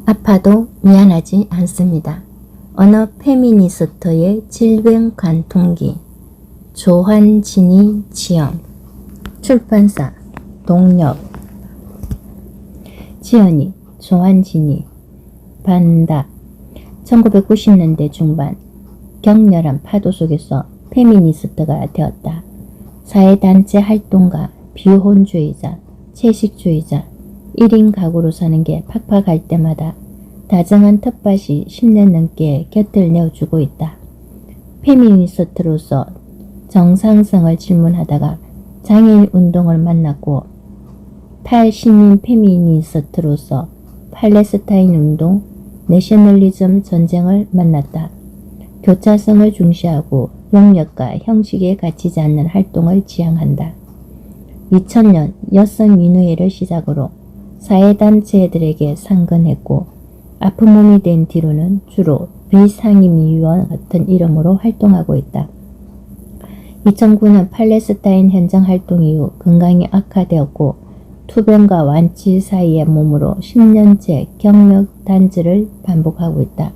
아파도 미안하지 않습니다. 언어 페미니스트의 질병 관통기. 조환진이 지영. 출판사 동력. 지연이 조환진이. 반답. 1990년대 중반 격렬한 파도 속에서 페미니스트가 되었다. 사회단체 활동가, 비혼주의자, 채식주의자, 1인 가구로 사는 게 팍팍할 때마다 다정한 텃밭이 10년 넘게 곁을 내어주고 있다. 페미니스트로서 정상성을 질문하다가 장애인 운동을 만났고, 탈시민 페미니스트로서 팔레스타인 운동, 내셔널리즘 전쟁을 만났다. 교차성을 중시하고 영역과 형식에 갇히지 않는 활동을 지향한다. 2000년 여성민우회를 시작으로 사회단체들에게 상근했고, 아픈 몸이 된 뒤로는 주로 비상임위원 같은 이름으로 활동하고 있다. 2009년 팔레스타인 현장 활동 이후 건강이 악화되었고, 투병과 완치 사이의 몸으로 10년째 경력 단절을 반복하고 있다.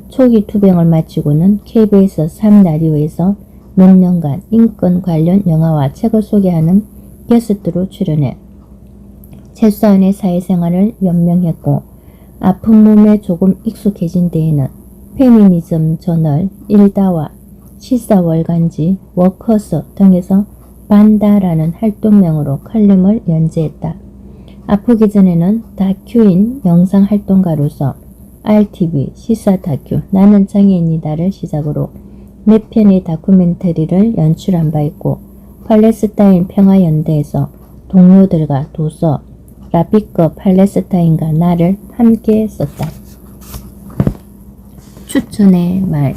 초기 투병을 마치고는 KBS 3라디오에서 몇 년간 인권 관련 영화와 책을 소개하는 게스트로 출연해 최소한의 사회생활을 연명했고, 아픈 몸에 조금 익숙해진 데에는 페미니즘 저널 일다와 시사월간지 워커스 등에서 반다라는 활동명으로 칼럼을 연재했다. 아프기 전에는 다큐인 영상활동가로서 RTV 시사 다큐 나는 장애인이다를 시작으로 몇 편의 다큐멘터리를 연출한 바 있고, 팔레스타인 평화연대에서 동료들과 도서 라피커 팔레스타인과 나를 함께 썼다. 추천의 말.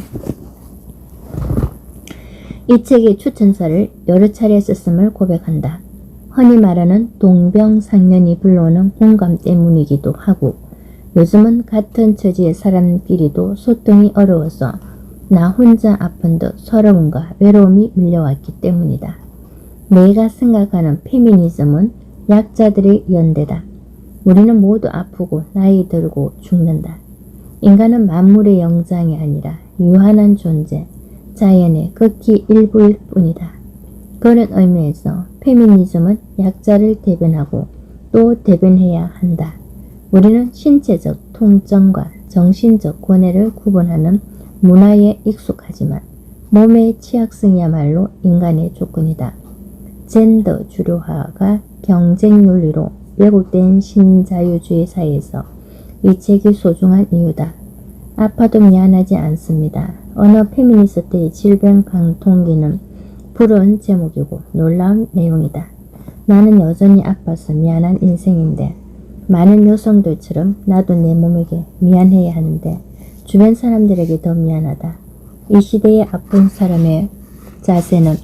이 책의 추천사를 여러 차례 썼음을 고백한다. 흔히 말하는 동병상련이 불러오는 공감 때문이기도 하고, 요즘은 같은 처지의 사람끼리도 소통이 어려워서 나 혼자 아픈 듯 서러움과 외로움이 밀려왔기 때문이다. 내가 생각하는 페미니즘은 약자들의 연대다. 우리는 모두 아프고 나이 들고 죽는다. 인간은 만물의 영장이 아니라 유한한 존재, 자연의 극히 일부일 뿐이다. 그런 의미에서 페미니즘은 약자를 대변하고 또 대변해야 한다. 우리는 신체적 통증과 정신적 고뇌를 구분하는 문화에 익숙하지만 몸의 취약성이야말로 인간의 조건이다. 젠더 주류화가 경쟁 논리로 왜곡된 신자유주의 사회에서 이 책이 소중한 이유다. 아파도 미안하지 않습니다. 언어 페미니스트의 질병 강통기는 부러운 제목이고 놀라운 내용이다. 나는 여전히 아파서 미안한 인생인데, 많은 여성들처럼 나도 내 몸에게 미안해야 하는데 주변 사람들에게 더 미안하다. 이 시대의 아픈 사람의 자세는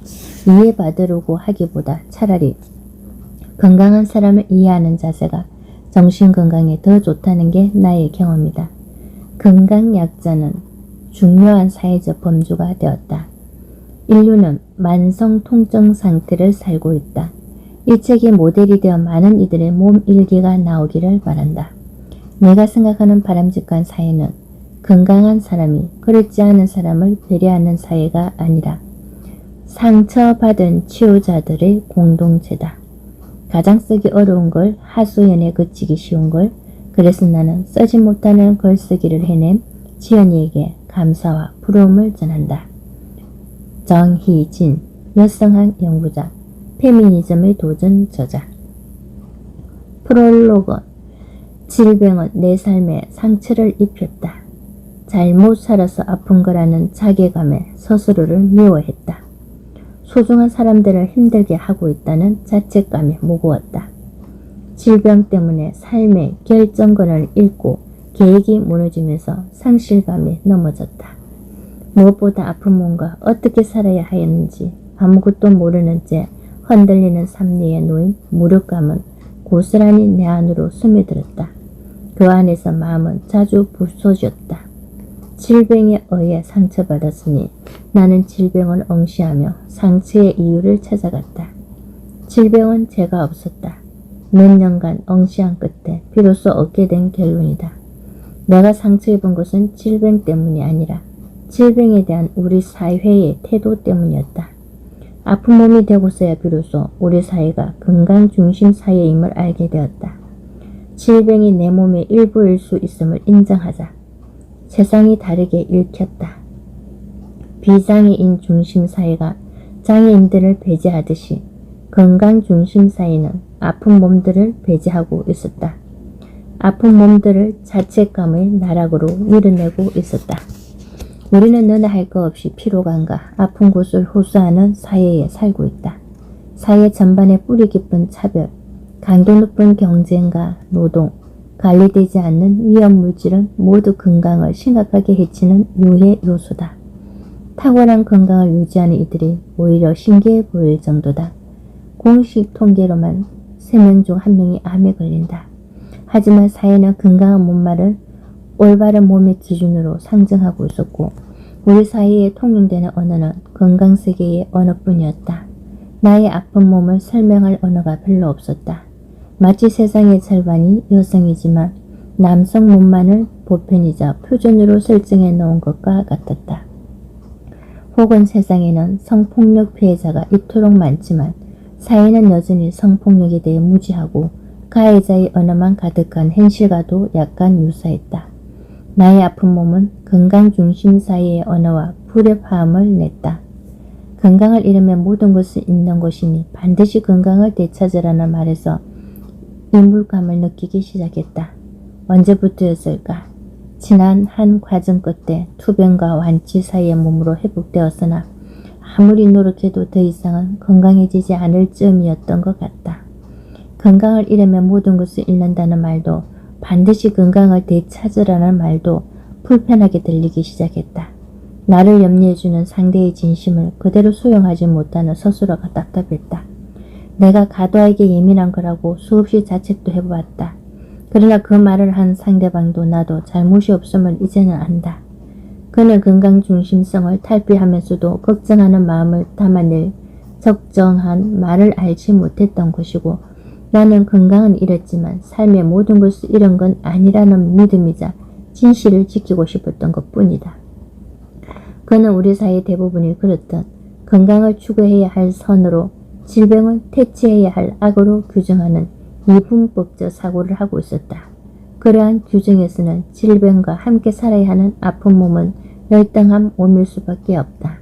이해받으려고 하기보다 차라리 건강한 사람을 이해하는 자세가 정신건강에 더 좋다는 게 나의 경험이다. 건강약자는 중요한 사회적 범주가 되었다. 인류는 만성 통증 상태를 살고 있다. 이 책이 모델이 되어 많은 이들의 몸 일기가 나오기를 바란다. 내가 생각하는 바람직한 사회는 건강한 사람이 그렇지 않은 사람을 배려하는 사회가 아니라 상처받은 치유자들의 공동체다. 가장 쓰기 어려운 걸 하소연에 그치기 쉬운 걸, 그래서 나는 쓰지 못하는 글쓰기를 해낸 지연이에게 감사와 부러움을 전한다. 정희진, 여성학 연구자, 페미니즘의 도전 저자. 프롤로그. 질병은 내 삶에 상처를 입혔다. 잘못 살아서 아픈 거라는 자괴감에 스스로를 미워했다. 소중한 사람들을 힘들게 하고 있다는 자책감에 무거웠다. 질병 때문에 삶의 결정권을 잃고 계획이 무너지면서 상실감에 넘어졌다. 무엇보다 아픈 몸과 어떻게 살아야 하였는지 아무것도 모르는 채 흔들리는 삼리에 놓인 무력감은 고스란히 내 안으로 스며들었다. 그 안에서 마음은 자주 부서졌다. 질병에 의해 상처받았으니 나는 질병을 응시하며 상처의 이유를 찾아갔다. 질병은 죄가 없었다. 몇 년간 응시한 끝에 비로소 얻게 된 결론이다. 내가 상처 입은 것은 질병 때문이 아니라 질병에 대한 우리 사회의 태도 때문이었다. 아픈 몸이 되고서야 비로소 우리 사회가 건강 중심 사회임을 알게 되었다. 질병이 내 몸의 일부일 수 있음을 인정하자 세상이 다르게 읽혔다. 비장애인 중심 사회가 장애인들을 배제하듯이 건강 중심 사회는 아픈 몸들을 배제하고 있었다. 아픈 몸들을 자책감의 나락으로 밀어내고 있었다. 우리는 너나 할 것 없이 피로감과 아픈 곳을 호소하는 사회에 살고 있다. 사회 전반의 뿌리 깊은 차별, 강도 높은 경쟁과 노동, 관리되지 않는 위험물질은 모두 건강을 심각하게 해치는 유해 요소다. 탁월한 건강을 유지하는 이들이 오히려 신기해 보일 정도다. 공식 통계로만 3명 중 1명이 암에 걸린다. 하지만 사회는 건강한 몸말을 올바른 몸의 기준으로 상정하고 있었고 우리 사회에 통용되는 언어는 건강세계의 언어뿐이었다. 나의 아픈 몸을 설명할 언어가 별로 없었다. 마치 세상의 절반이 여성이지만 남성 몸만을 보편이자 표준으로 설정해 놓은 것과 같았다. 혹은 세상에는 성폭력 피해자가 이토록 많지만 사회는 여전히 성폭력에 대해 무지하고 가해자의 언어만 가득한 현실과도 약간 유사했다. 나의 아픈 몸은 건강 중심 사회의 언어와 불협화음을 냈다. 건강을 잃으면 모든 것을 잃는 것이니 반드시 건강을 되찾으라는 말에서 인물감을 느끼기 시작했다. 언제부터였을까? 지난 한 과정 끝에 투병과 완치 사이의 몸으로 회복되었으나 아무리 노력해도 더 이상은 건강해지지 않을 쯤이었던 것 같다. 건강을 잃으면 모든 것을 잃는다는 말도 반드시 건강을 되찾으라는 말도 불편하게 들리기 시작했다. 나를 염려해주는 상대의 진심을 그대로 수용하지 못하는 스스로가 답답했다. 내가 과도하게 예민한 거라고 수없이 자책도 해보았다. 그러나 그 말을 한 상대방도 나도 잘못이 없음을 이제는 안다. 그는 건강 중심성을 탈피하면서도 걱정하는 마음을 담아낼 적정한 말을 알지 못했던 것이고 나는 건강은 잃었지만 삶의 모든 것을 잃은 건 아니라는 믿음이자 진실을 지키고 싶었던 것뿐이다. 그는 우리 사회 대부분이 그렇듯 건강을 추구해야 할 선으로 질병은 퇴치해야 할 악으로 규정하는 이분법적 사고를 하고 있었다. 그러한 규정에서는 질병과 함께 살아야 하는 아픈 몸은 열등한 몸일 수밖에 없다.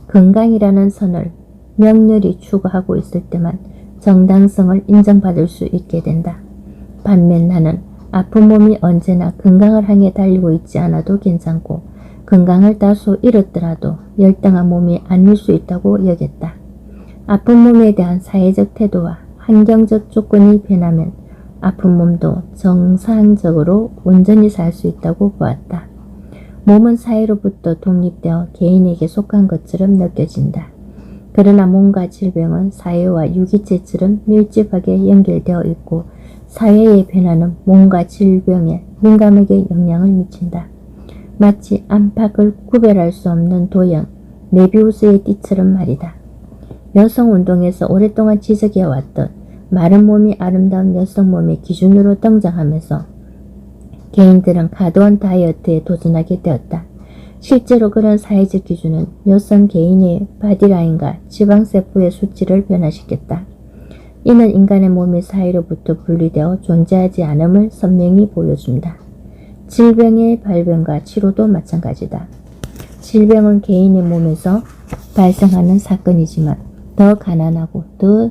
건강이라는 선을 명렬히 추구하고 있을 때만 정당성을 인정받을 수 있게 된다. 반면 나는 아픈 몸이 언제나 건강을 향해 달리고 있지 않아도 괜찮고 건강을 다소 잃었더라도 열등한 몸이 아닐 수 있다고 여겼다. 아픈 몸에 대한 사회적 태도와 환경적 조건이 변하면 아픈 몸도 정상적으로 온전히 살 수 있다고 보았다. 몸은 사회로부터 독립되어 개인에게 속한 것처럼 느껴진다. 그러나 몸과 질병은 사회와 유기체처럼 밀접하게 연결되어 있고 사회의 변화는 몸과 질병에 민감하게 영향을 미친다. 마치 안팎을 구별할 수 없는 도형, 메비우스의 띠처럼 말이다. 여성운동에서 오랫동안 지적해왔던 마른 몸이 아름다운 여성 몸의 기준으로 등장하면서 개인들은 과도한 다이어트에 도전하게 되었다. 실제로 그런 사회적 기준은 여성 개인의 바디라인과 지방세포의 수치를 변화시켰다. 이는 인간의 몸이 사회로부터 분리되어 존재하지 않음을 선명히 보여준다. 질병의 발병과 치료도 마찬가지다. 질병은 개인의 몸에서 발생하는 사건이지만 더 가난하고 더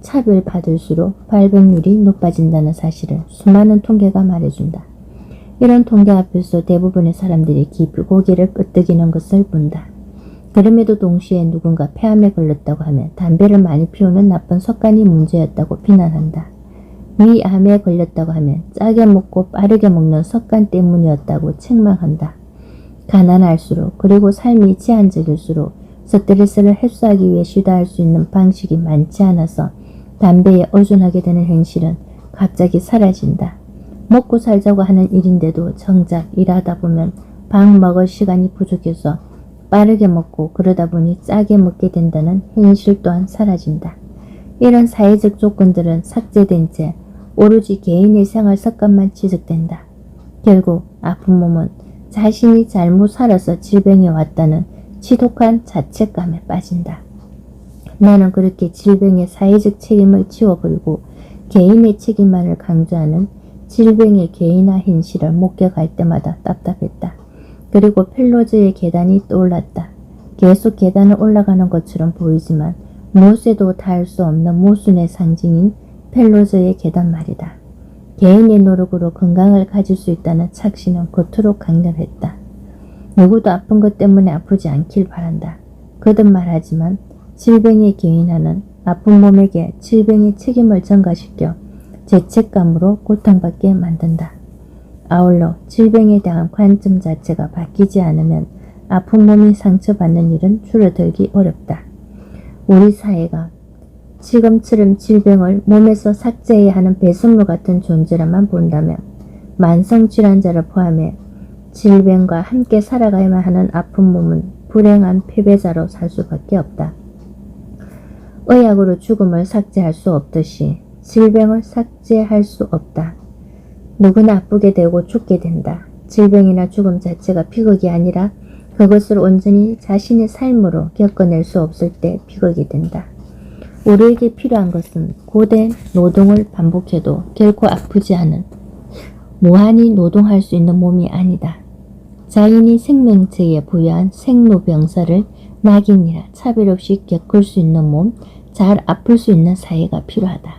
차별받을수록 발병률이 높아진다는 사실을 수많은 통계가 말해준다. 이런 통계 앞에서 대부분의 사람들이 깊이 고개를 끄덕이는 것을 본다. 그럼에도 동시에 누군가 폐암에 걸렸다고 하면 담배를 많이 피우는 나쁜 습관이 문제였다고 비난한다. 위암에 걸렸다고 하면 짜게 먹고 빠르게 먹는 습관 때문이었다고 책망한다. 가난할수록 그리고 삶이 제한적일수록 스트레스를 해소하기 위해 시도할 수 있는 방식이 많지 않아서 담배에 의존하게 되는 현실은 갑자기 사라진다. 먹고 살자고 하는 일인데도 정작 일하다 보면 밥 먹을 시간이 부족해서 빠르게 먹고 그러다 보니 짜게 먹게 된다는 현실 또한 사라진다. 이런 사회적 조건들은 삭제된 채 오로지 개인의 생활 습관만 지적된다. 결국 아픈 몸은 자신이 잘못 살아서 질병이 왔다는 지독한 자책감에 빠진다. 나는 그렇게 질병의 사회적 책임을 지워버리고 개인의 책임만을 강조하는 질병의 개인화 현실을 목격할 때마다 답답했다. 그리고 펠로즈의 계단이 떠올랐다. 계속 계단을 올라가는 것처럼 보이지만 무엇에도 닿을 수 없는 모순의 상징인 펠로즈의 계단 말이다. 개인의 노력으로 건강을 가질 수 있다는 착신은 그토록 강렬했다. 누구도 아픈 것 때문에 아프지 않길 바란다. 거듭 말하지만 질병의 개인화는 아픈 몸에게 질병의 책임을 전가시켜 죄책감으로 고통받게 만든다. 아울러 질병에 대한 관점 자체가 바뀌지 않으면 아픈 몸이 상처받는 일은 줄어들기 어렵다. 우리 사회가 지금처럼 질병을 몸에서 삭제해야 하는 배설물 같은 존재라만 본다면 만성질환자를 포함해 질병과 함께 살아가야만 하는 아픈 몸은 불행한 패배자로 살 수밖에 없다. 의학으로 죽음을 삭제할 수 없듯이 질병을 삭제할 수 없다. 누구나 아프게 되고 죽게 된다. 질병이나 죽음 자체가 비극이 아니라 그것을 온전히 자신의 삶으로 겪어낼 수 없을 때 비극이 된다. 우리에게 필요한 것은 고된 노동을 반복해도 결코 아프지 않은 무한히 노동할 수 있는 몸이 아니다. 자인이 생명체에 부여한 생로병사를 낙인이나 차별 없이 겪을 수 있는 몸, 잘 아플 수 있는 사회가 필요하다.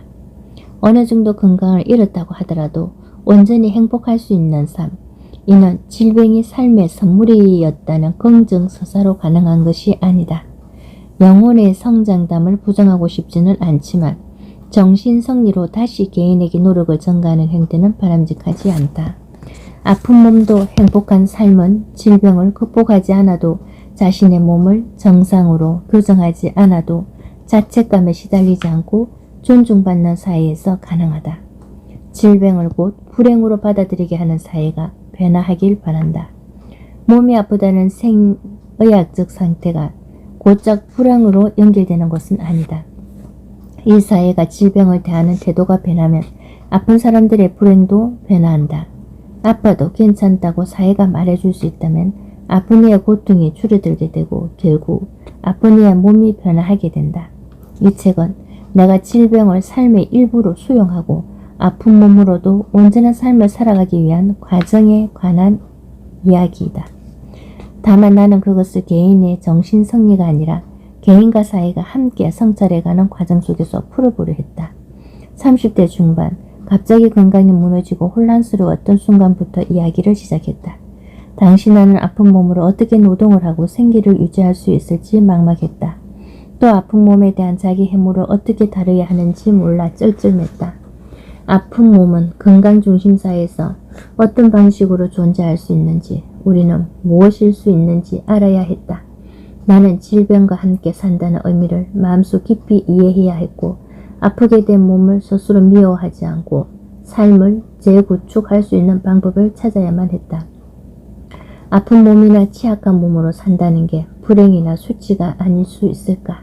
어느 정도 건강을 잃었다고 하더라도 온전히 행복할 수 있는 삶, 이는 질병이 삶의 선물이었다는 긍정서사로 가능한 것이 아니다. 영혼의 성장담을 부정하고 싶지는 않지만 정신성리로 다시 개인에게 노력을 전가하는 행태는 바람직하지 않다. 아픈 몸도 행복한 삶은 질병을 극복하지 않아도 자신의 몸을 정상으로 교정하지 않아도 자책감에 시달리지 않고 존중받는 사회에서 가능하다. 질병을 곧 불행으로 받아들이게 하는 사회가 변화하길 바란다. 몸이 아프다는 생의학적 상태가 곧장 불행으로 연결되는 것은 아니다. 이 사회가 질병을 대하는 태도가 변하면 아픈 사람들의 불행도 변화한다. 아파도 괜찮다고 사회가 말해줄 수 있다면 아픈 이의 고통이 줄어들게 되고 결국 아픈 이의 몸이 변화하게 된다. 이 책은 내가 질병을 삶의 일부로 수용하고 아픈 몸으로도 온전한 삶을 살아가기 위한 과정에 관한 이야기이다. 다만 나는 그것을 개인의 정신성리가 아니라 개인과 사회가 함께 성찰해가는 과정 속에서 풀어보려 했다. 30대 중반 갑자기 건강이 무너지고 혼란스러웠던 순간부터 이야기를 시작했다. 당시 나는 아픈 몸으로 어떻게 노동을 하고 생계를 유지할 수 있을지 막막했다. 또 아픈 몸에 대한 자기 해물을 어떻게 다뤄야 하는지 몰라 쩔쩔맸다. 아픈 몸은 건강중심사회에서 어떤 방식으로 존재할 수 있는지, 우리는 무엇일 수 있는지 알아야 했다. 나는 질병과 함께 산다는 의미를 마음속 깊이 이해해야 했고, 아프게 된 몸을 스스로 미워하지 않고 삶을 재구축할 수 있는 방법을 찾아야만 했다. 아픈 몸이나 취약한 몸으로 산다는 게 불행이나 수치가 아닐 수 있을까?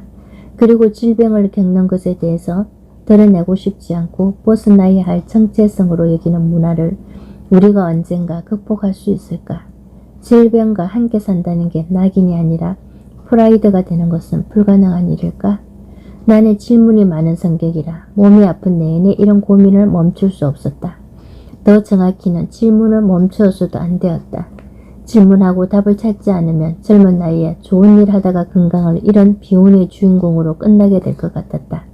그리고 질병을 겪는 것에 대해서 드러내고 싶지 않고 벗어나야 할 정체성으로 여기는 문화를 우리가 언젠가 극복할 수 있을까? 질병과 함께 산다는 게 낙인이 아니라 프라이드가 되는 것은 불가능한 일일까? 나는 질문이 많은 성격이라 몸이 아픈 내내 이런 고민을 멈출 수 없었다. 더 정확히는 질문을 멈추어서도 안 되었다. 질문하고 답을 찾지 않으면 젊은 나이에 좋은 일 하다가 건강을 잃은 비운의 주인공으로 끝나게 될 것 같았다.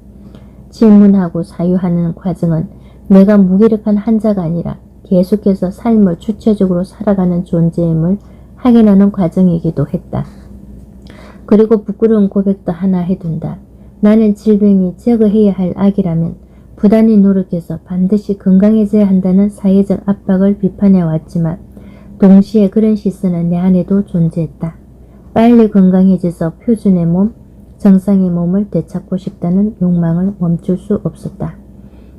질문하고 사유하는 과정은 내가 무기력한 환자가 아니라 계속해서 삶을 주체적으로 살아가는 존재임을 확인하는 과정이기도 했다. 그리고 부끄러운 고백도 하나 해둔다. 나는 질병이 제거해야 할 악이라면 부단히 노력해서 반드시 건강해져야 한다는 사회적 압박을 비판해왔지만 동시에 그런 시선은 내 안에도 존재했다. 빨리 건강해져서 표준의 몸, 정상의 몸을 되찾고 싶다는 욕망을 멈출 수 없었다.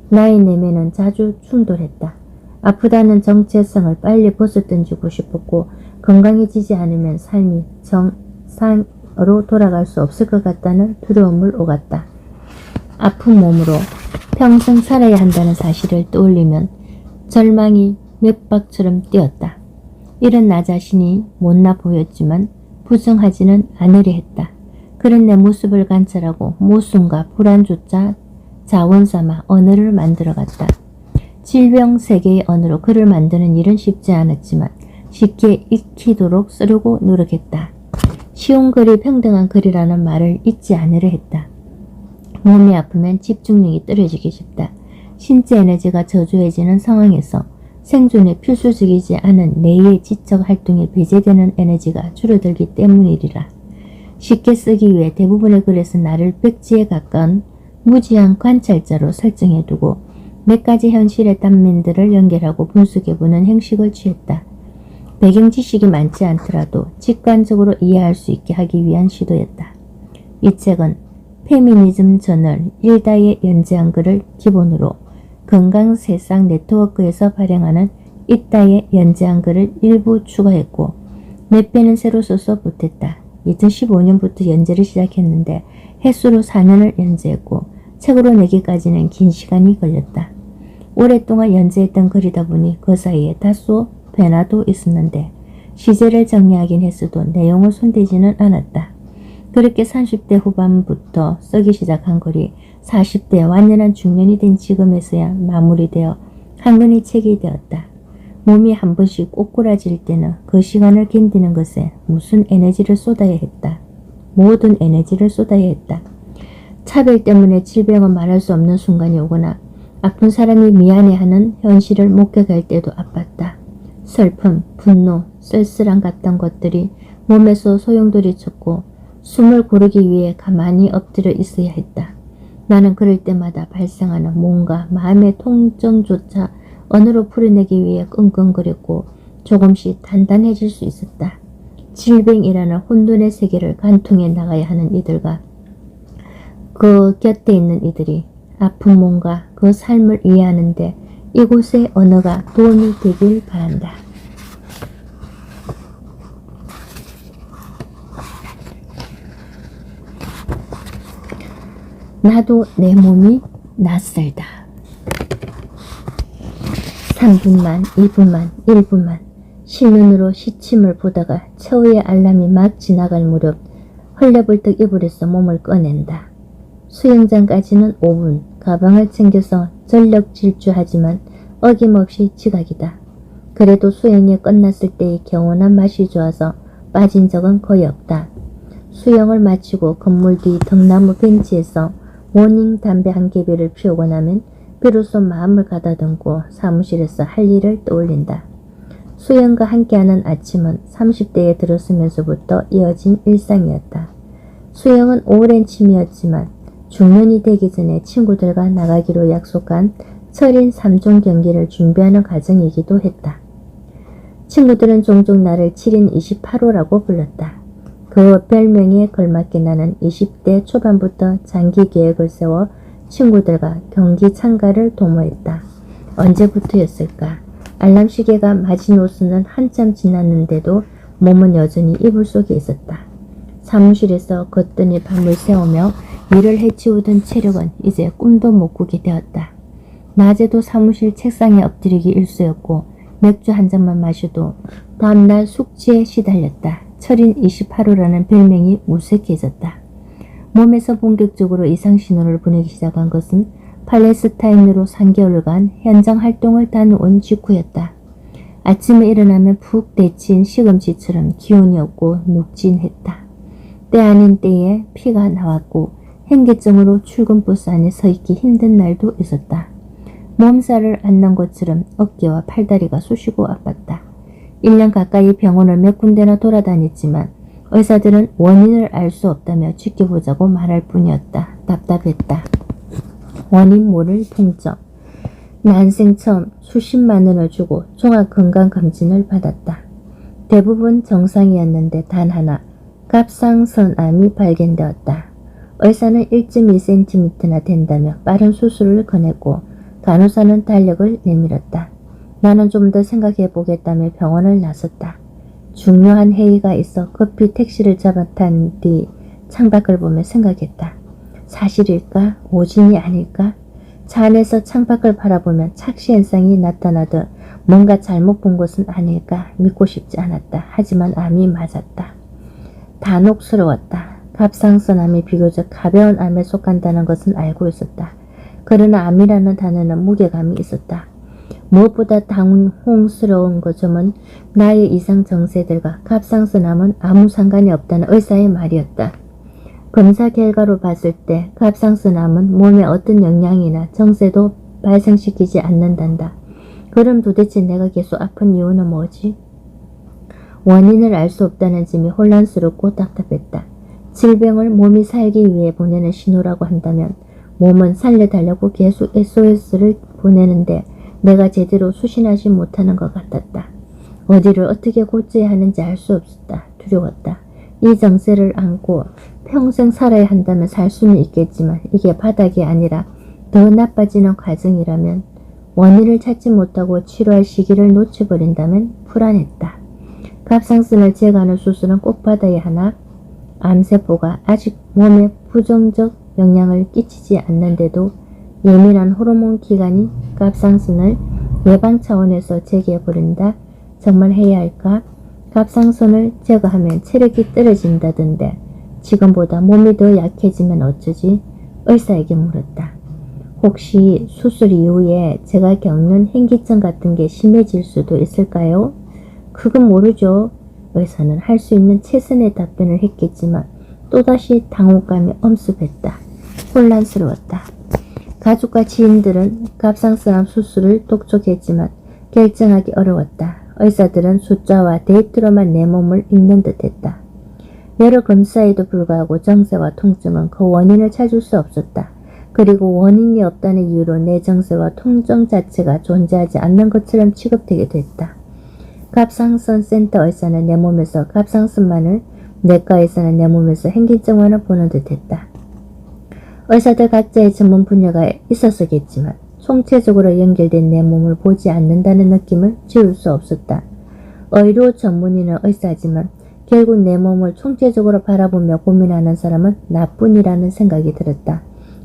나의 내면은 자주 충돌했다. 아프다는 정체성을 빨리 벗어던지고 싶었고 건강해지지 않으면 삶이 정상으로 돌아갈 수 없을 것 같다는 두려움을 오갔다. 아픈 몸으로 평생 살아야 한다는 사실을 떠올리면 절망이 맥박처럼 뛰었다. 이런 나 자신이 못나 보였지만 부정하지는 않으려 했다. 그런 내 모습을 관찰하고 모순과 불안조차 자원삼아 언어를 만들어갔다. 질병세계의 언어로 글을 만드는 일은 쉽지 않았지만 쉽게 익히도록 쓰려고 노력했다. 쉬운 글이 평등한 글이라는 말을 잊지 않으려 했다. 몸이 아프면 집중력이 떨어지기 쉽다. 신체 에너지가 저조해지는 상황에서 생존에 필수적이지 않은 뇌의 지적 활동에 배제되는 에너지가 줄어들기 때문이리라. 쉽게 쓰기 위해 대부분의 글에서 나를 백지에 가까운 무지한 관찰자로 설정해두고 몇 가지 현실의 단면들을 연결하고 분석해보는 형식을 취했다. 배경 지식이 많지 않더라도 직관적으로 이해할 수 있게 하기 위한 시도였다. 이 책은 페미니즘 저널 일다에 연재한 글을 기본으로 건강세상 네트워크에서 발행하는 이따에 연재한 글을 일부 추가했고 몇 편은 새로 써서 보탰다. 2015년부터 연재를 시작했는데 횟수로 4년을 연재했고 책으로 내기까지는 긴 시간이 걸렸다. 오랫동안 연재했던 글이다 보니 그 사이에 다소 변화도 있었는데 시제를 정리하긴 했어도 내용을 손대지는 않았다. 그렇게 30대 후반부터 쓰기 시작한 글이 40대 완연한 중년이 된 지금에서야 마무리되어 한 권의 책이 되었다. 몸이 한 번씩 꼬꾸라질 때는 그 시간을 견디는 것에 무슨 에너지를 쏟아야 했다. 모든 에너지를 쏟아야 했다. 차별 때문에 질병을 말할 수 없는 순간이 오거나 아픈 사람이 미안해하는 현실을 목격할 때도 아팠다. 슬픔, 분노, 쓸쓸함 같은 것들이 몸에서 소용돌이쳤고 숨을 고르기 위해 가만히 엎드려 있어야 했다. 나는 그럴 때마다 발생하는 뭔가 마음의 통증조차 언어로 풀어내기 위해 끙끙거렸고 조금씩 단단해질 수 있었다. 질병이라는 혼돈의 세계를 관통해 나가야 하는 이들과 그 곁에 있는 이들이 아픈 몸과 그 삶을 이해하는데 이곳의 언어가 도움이 되길 바란다. 나도 내 몸이 낯설다. 3분만, 2분만, 1분만 실눈으로 시침을 보다가 최후의 알람이 막 지나갈 무렵 헐레벌떡 이불에서 몸을 꺼낸다. 수영장까지는 5분, 가방을 챙겨서 전력 질주하지만 어김없이 지각이다. 그래도 수영이 끝났을 때의 개운한 맛이 좋아서 빠진 적은 거의 없다. 수영을 마치고 건물 뒤 덕나무 벤치에서 모닝 담배 한 개비를 피우고 나면 비로소 마음을 가다듬고 사무실에서 할 일을 떠올린다. 수영과 함께하는 아침은 30대에 들었으면서부터 이어진 일상이었다. 수영은 오랜 취미였지만 중년이 되기 전에 친구들과 나가기로 약속한 철인 3종 경기를 준비하는 과정이기도 했다. 친구들은 종종 나를 7인 28호라고 불렀다. 그 별명에 걸맞게 나는 20대 초반부터 장기 계획을 세워 친구들과 경기 참가를 도모했다. 언제부터였을까? 알람 시계가 마지노선은 한참 지났는데도 몸은 여전히 이불 속에 있었다. 사무실에서 거뜬히 밤을 새우며 일을 해치우던 체력은 이제 꿈도 못 꾸게 되었다. 낮에도 사무실 책상에 엎드리기 일쑤였고 맥주 한 잔만 마셔도 다음날 숙취에 시달렸다. 철인 28호라는 별명이 무색해졌다. 몸에서 본격적으로 이상신호를 보내기 시작한 것은 팔레스타인으로 3개월간 현장 활동을 다녀온 직후였다. 아침에 일어나면 푹 데친 시금치처럼 기운이 없고 눅진했다. 때 아닌 때에 피가 나왔고 현기증으로 출근버스 안에 서 있기 힘든 날도 있었다. 몸살을 앓는 것처럼 어깨와 팔다리가 쑤시고 아팠다. 1년 가까이 병원을 몇 군데나 돌아다녔지만 의사들은 원인을 알 수 없다며 지켜보자고 말할 뿐이었다. 답답했다. 원인 모를 통증. 난생 처음 수십만 원을 주고 종합건강검진을 받았다. 대부분 정상이었는데 단 하나 갑상선암이 발견되었다. 의사는 1.2cm나 된다며 빠른 수술을 권했고 간호사는 달력을 내밀었다. 나는 좀 더 생각해 보겠다며 병원을 나섰다. 중요한 회의가 있어 급히 택시를 잡아탄 뒤 창밖을 보며 생각했다. 사실일까? 오진이 아닐까? 차 안에서 창밖을 바라보면 착시 현상이 나타나듯 뭔가 잘못 본 것은 아닐까 믿고 싶지 않았다. 하지만 암이 맞았다. 단혹스러웠다. 갑상선암이 비교적 가벼운 암에 속한다는 것은 알고 있었다. 그러나 암이라는 단어는 무게감이 있었다. 무엇보다 당혹스러운 점은 나의 이상 정세들과 갑상선암은 아무 상관이 없다는 의사의 말이었다. 검사 결과로 봤을 때 갑상선암은 몸에 어떤 영향이나 정세도 발생시키지 않는단다. 그럼 도대체 내가 계속 아픈 이유는 뭐지? 원인을 알 수 없다는 점이 혼란스럽고 답답했다. 질병을 몸이 살기 위해 보내는 신호라고 한다면 몸은 살려달라고 계속 SOS를 보내는데 내가 제대로 수신하지 못하는 것 같았다. 어디를 어떻게 고쳐야 하는지 알 수 없었다. 두려웠다. 이 정세를 안고 평생 살아야 한다면 살 수는 있겠지만 이게 바닥이 아니라 더 나빠지는 과정이라면 원인을 찾지 못하고 치료할 시기를 놓쳐버린다면 불안했다. 갑상선을 제거하는 수술은 꼭 받아야 하나? 암세포가 아직 몸에 부정적 영향을 끼치지 않는데도 예민한 호르몬 기관인 갑상선을 예방 차원에서 제거해버린다? 정말 해야 할까? 갑상선을 제거하면 체력이 떨어진다던데 지금보다 몸이 더 약해지면 어쩌지? 의사에게 물었다. 혹시 수술 이후에 제가 겪는 현기증 같은 게 심해질 수도 있을까요? 그건 모르죠. 의사는 할 수 있는 최선의 답변을 했겠지만 또다시 당혹감이 엄습했다. 혼란스러웠다. 가족과 지인들은 갑상선암 수술을 독촉했지만 결정하기 어려웠다. 의사들은 숫자와 데이터로만 내 몸을 읽는 듯했다. 여러 검사에도 불구하고 정세와 통증은 그 원인을 찾을 수 없었다. 그리고 원인이 없다는 이유로 내 정세와 통증 자체가 존재하지 않는 것처럼 취급되게 됐다. 갑상선 센터 의사는 내 몸에서 갑상선만을, 내과에서는 내 몸에서 현기증만을 보는 듯했다. 의사들 각자의 전문 분야가 있었겠지만 총체적으로 연결된 내 몸을 보지 않는다는 느낌을 지울 수 없었다. 의료 전문의는 의사지만 결국 내 몸을 총체적으로 바라보며 고민하는 사람은 나뿐이라는 생각이 들었다.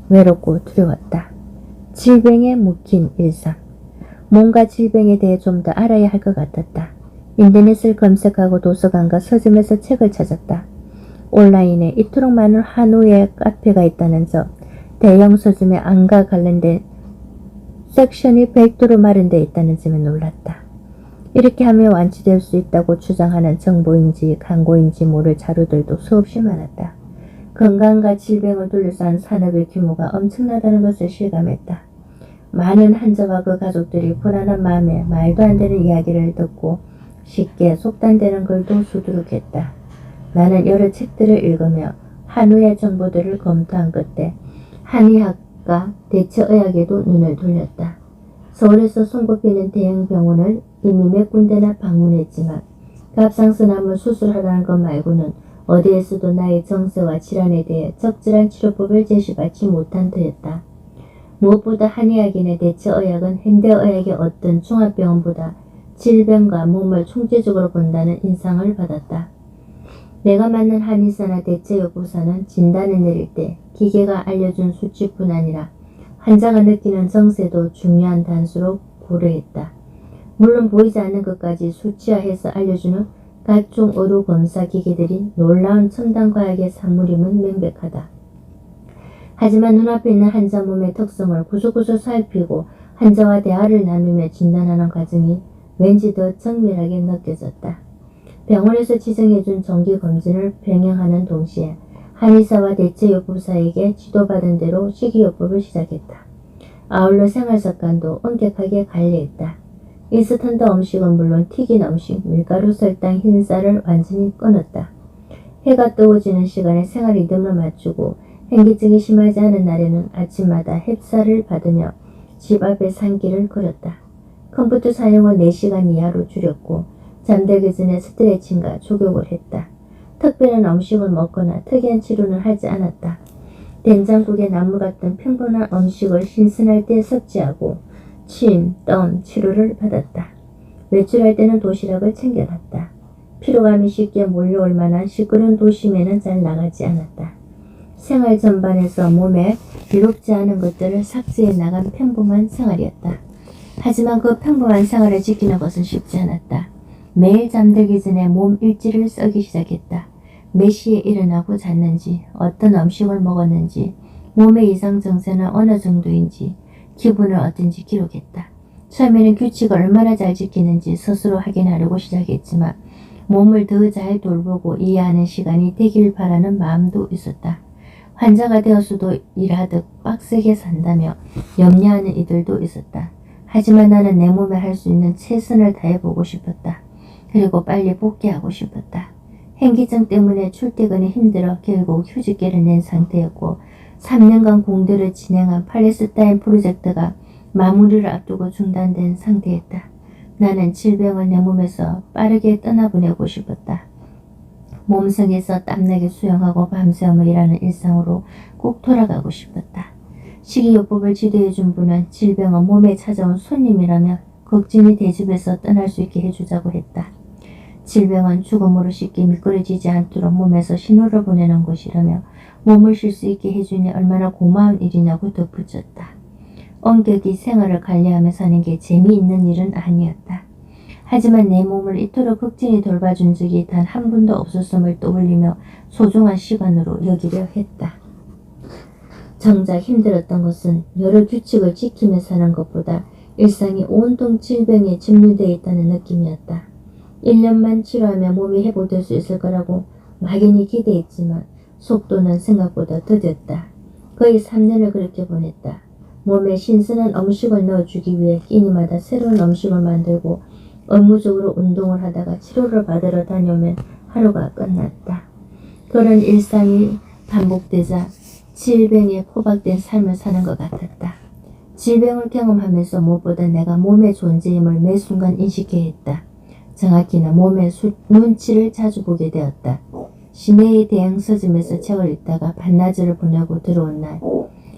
외롭고 두려웠다. 질병에 묶인 일상. 뭔가 질병에 대해 좀 더 알아야 할 것 같았다. 인터넷을 검색하고 도서관과 서점에서 책을 찾았다. 온라인에 이토록 많은 한우의 카페가 있다는 점, 대형 서점에 암과 관련된 섹션이 별도로 마련되어 있다는 점에 놀랐다. 이렇게 하면 완치될 수 있다고 주장하는 정보인지 광고인지 모를 자료들도 수없이 많았다. 건강과 질병을 둘러싼 산업의 규모가 엄청나다는 것을 실감했다. 많은 환자와 그 가족들이 불안한 마음에 말도 안 되는 이야기를 듣고 쉽게 속단되는 글도 수두룩했다. 나는 여러 책들을 읽으며 한의의 정보들을 검토한 끝에 한의학과 대처의학에도 눈을 돌렸다. 서울에서 손꼽히는 대형 병원을 이미 몇 군데나 방문했지만 갑상선암을 수술하라는 것 말고는 어디에서도 나의 정세와 질환에 대해 적절한 치료법을 제시받지 못한 터였다. 무엇보다 한의학인의 대처의학은 현대의학의 어떤 종합병원보다 질병과 몸을 총체적으로 본다는 인상을 받았다. 내가 맞는 한의사나 대체요법사는 진단을 내릴 때 기계가 알려준 수치뿐 아니라 환자가 느끼는 정세도 중요한 단수로 고려했다. 물론 보이지 않는 것까지 수치화해서 알려주는 각종 의료 검사 기계들이 놀라운 첨단 과학의 산물임은 명백하다. 하지만 눈앞에 있는 환자 몸의 특성을 구석구석 살피고 환자와 대화를 나누며 진단하는 과정이 왠지 더 정밀하게 느껴졌다. 병원에서 지정해준 정기검진을 병행하는 동시에 한의사와 대체요법사에게 지도받은 대로 식이요법을 시작했다. 아울러 생활습관도 엄격하게 관리했다. 인스턴트 음식은 물론 튀긴 음식, 밀가루, 설탕, 흰쌀을 완전히 끊었다. 해가 뜨고지는 시간에 생활 리듬을 맞추고 현기증이 심하지 않은 날에는 아침마다 햅쌀을 받으며 집 앞에 산길을 걸었다. 컴퓨터 사용을 4시간 이하로 줄였고 잠들기 전에 스트레칭과 족욕을 했다. 특별한 음식을 먹거나 특이한 치료는 하지 않았다. 된장국에 나물 같은 평범한 음식을 신선할 때 섭취하고 침, 땀 치료를 받았다. 외출할 때는 도시락을 챙겨갔다. 피로감이 쉽게 몰려올 만한 시끄러운 도심에는 잘 나가지 않았다. 생활 전반에서 몸에 이롭지 않은 것들을 삭제해 나간 평범한 생활이었다. 하지만 그 평범한 생활을 지키는 것은 쉽지 않았다. 매일 잠들기 전에 몸 일지를 쓰기 시작했다. 몇 시에 일어나고 잤는지, 어떤 음식을 먹었는지, 몸의 이상 증세는 어느 정도인지, 기분을 어떤지 기록했다. 처음에는 규칙을 얼마나 잘 지키는지 스스로 확인하려고 시작했지만 몸을 더 잘 돌보고 이해하는 시간이 되길 바라는 마음도 있었다. 환자가 되어서도 일하듯 빡세게 산다며 염려하는 이들도 있었다. 하지만 나는 내 몸에 할 수 있는 최선을 다해보고 싶었다. 그리고 빨리 복귀하고 싶었다. 현기증 때문에 출퇴근이 힘들어 결국 휴직계를 낸 상태였고 3년간 공대를 진행한 팔레스타인 프로젝트가 마무리를 앞두고 중단된 상태였다. 나는 질병을 내 몸에서 빠르게 떠나보내고 싶었다. 몸성에서 땀나게 수영하고 밤새움을 일하는 일상으로 꼭 돌아가고 싶었다. 식이요법을 지도해준 분은 질병은 몸에 찾아온 손님이라며 극진히 대접해서 떠날 수 있게 해주자고 했다. 질병은 죽음으로 쉽게 미끄러지지 않도록 몸에서 신호를 보내는 것이라며 몸을 쉴 수 있게 해주니 얼마나 고마운 일이냐고 덧붙였다. 엄격히 생활을 관리하며 사는 게 재미있는 일은 아니었다. 하지만 내 몸을 이토록 극진히 돌봐준 적이 단 한 번도 없었음을 떠올리며 소중한 시간으로 여기려 했다. 정작 힘들었던 것은 여러 규칙을 지키며 사는 것보다 일상이 온통 질병에 침몰되어 있다는 느낌이었다. 1년만 치료하며 몸이 회복될 수 있을 거라고 막연히 기대했지만 속도는 생각보다 더뎠다. 거의 3년을 그렇게 보냈다. 몸에 신선한 음식을 넣어주기 위해 끼니마다 새로운 음식을 만들고 의무적으로 운동을 하다가 치료를 받으러 다녀오면 하루가 끝났다. 그런 일상이 반복되자 질병에 포박된 삶을 사는 것 같았다. 질병을 경험하면서 무엇보다 내가 몸의 존재임을 매 순간 인식해야 했다. 정확히는 몸의 눈치를 자주 보게 되었다. 시내의 대형 서점에서 책을 읽다가 반나절을 보내고 들어온 날,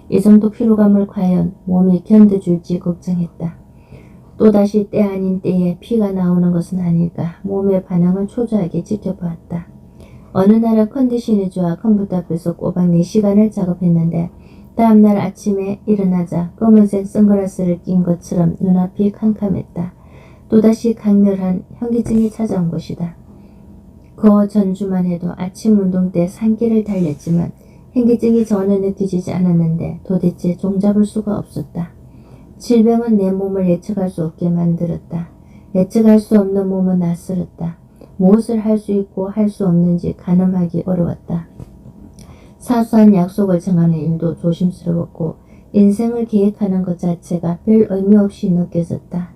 이 정도 피로감을 과연 몸이 견뎌줄지 걱정했다. 또다시 때 아닌 때에 피가 나오는 것은 아닐까 몸의 반응을 초조하게 지켜보았다. 어느 날은 컨디션이 좋아 컴퓨터 앞에서 꼬박 4시간을 작업했는데 다음날 아침에 일어나자 검은색 선글라스를 낀 것처럼 눈앞이 캄캄했다. 또다시 강렬한 현기증이 찾아온 것이다. 그 전주만 해도 아침 운동 때 산길을 달렸지만 현기증이 전혀 느껴지지 않았는데 도대체 종잡을 수가 없었다. 질병은 내 몸을 예측할 수 없게 만들었다. 예측할 수 없는 몸은 낯설었다. 무엇을 할 수 있고 할 수 없는지 가늠하기 어려웠다. 사소한 약속을 정하는 일도 조심스러웠고 인생을 계획하는 것 자체가 별 의미 없이 느껴졌다.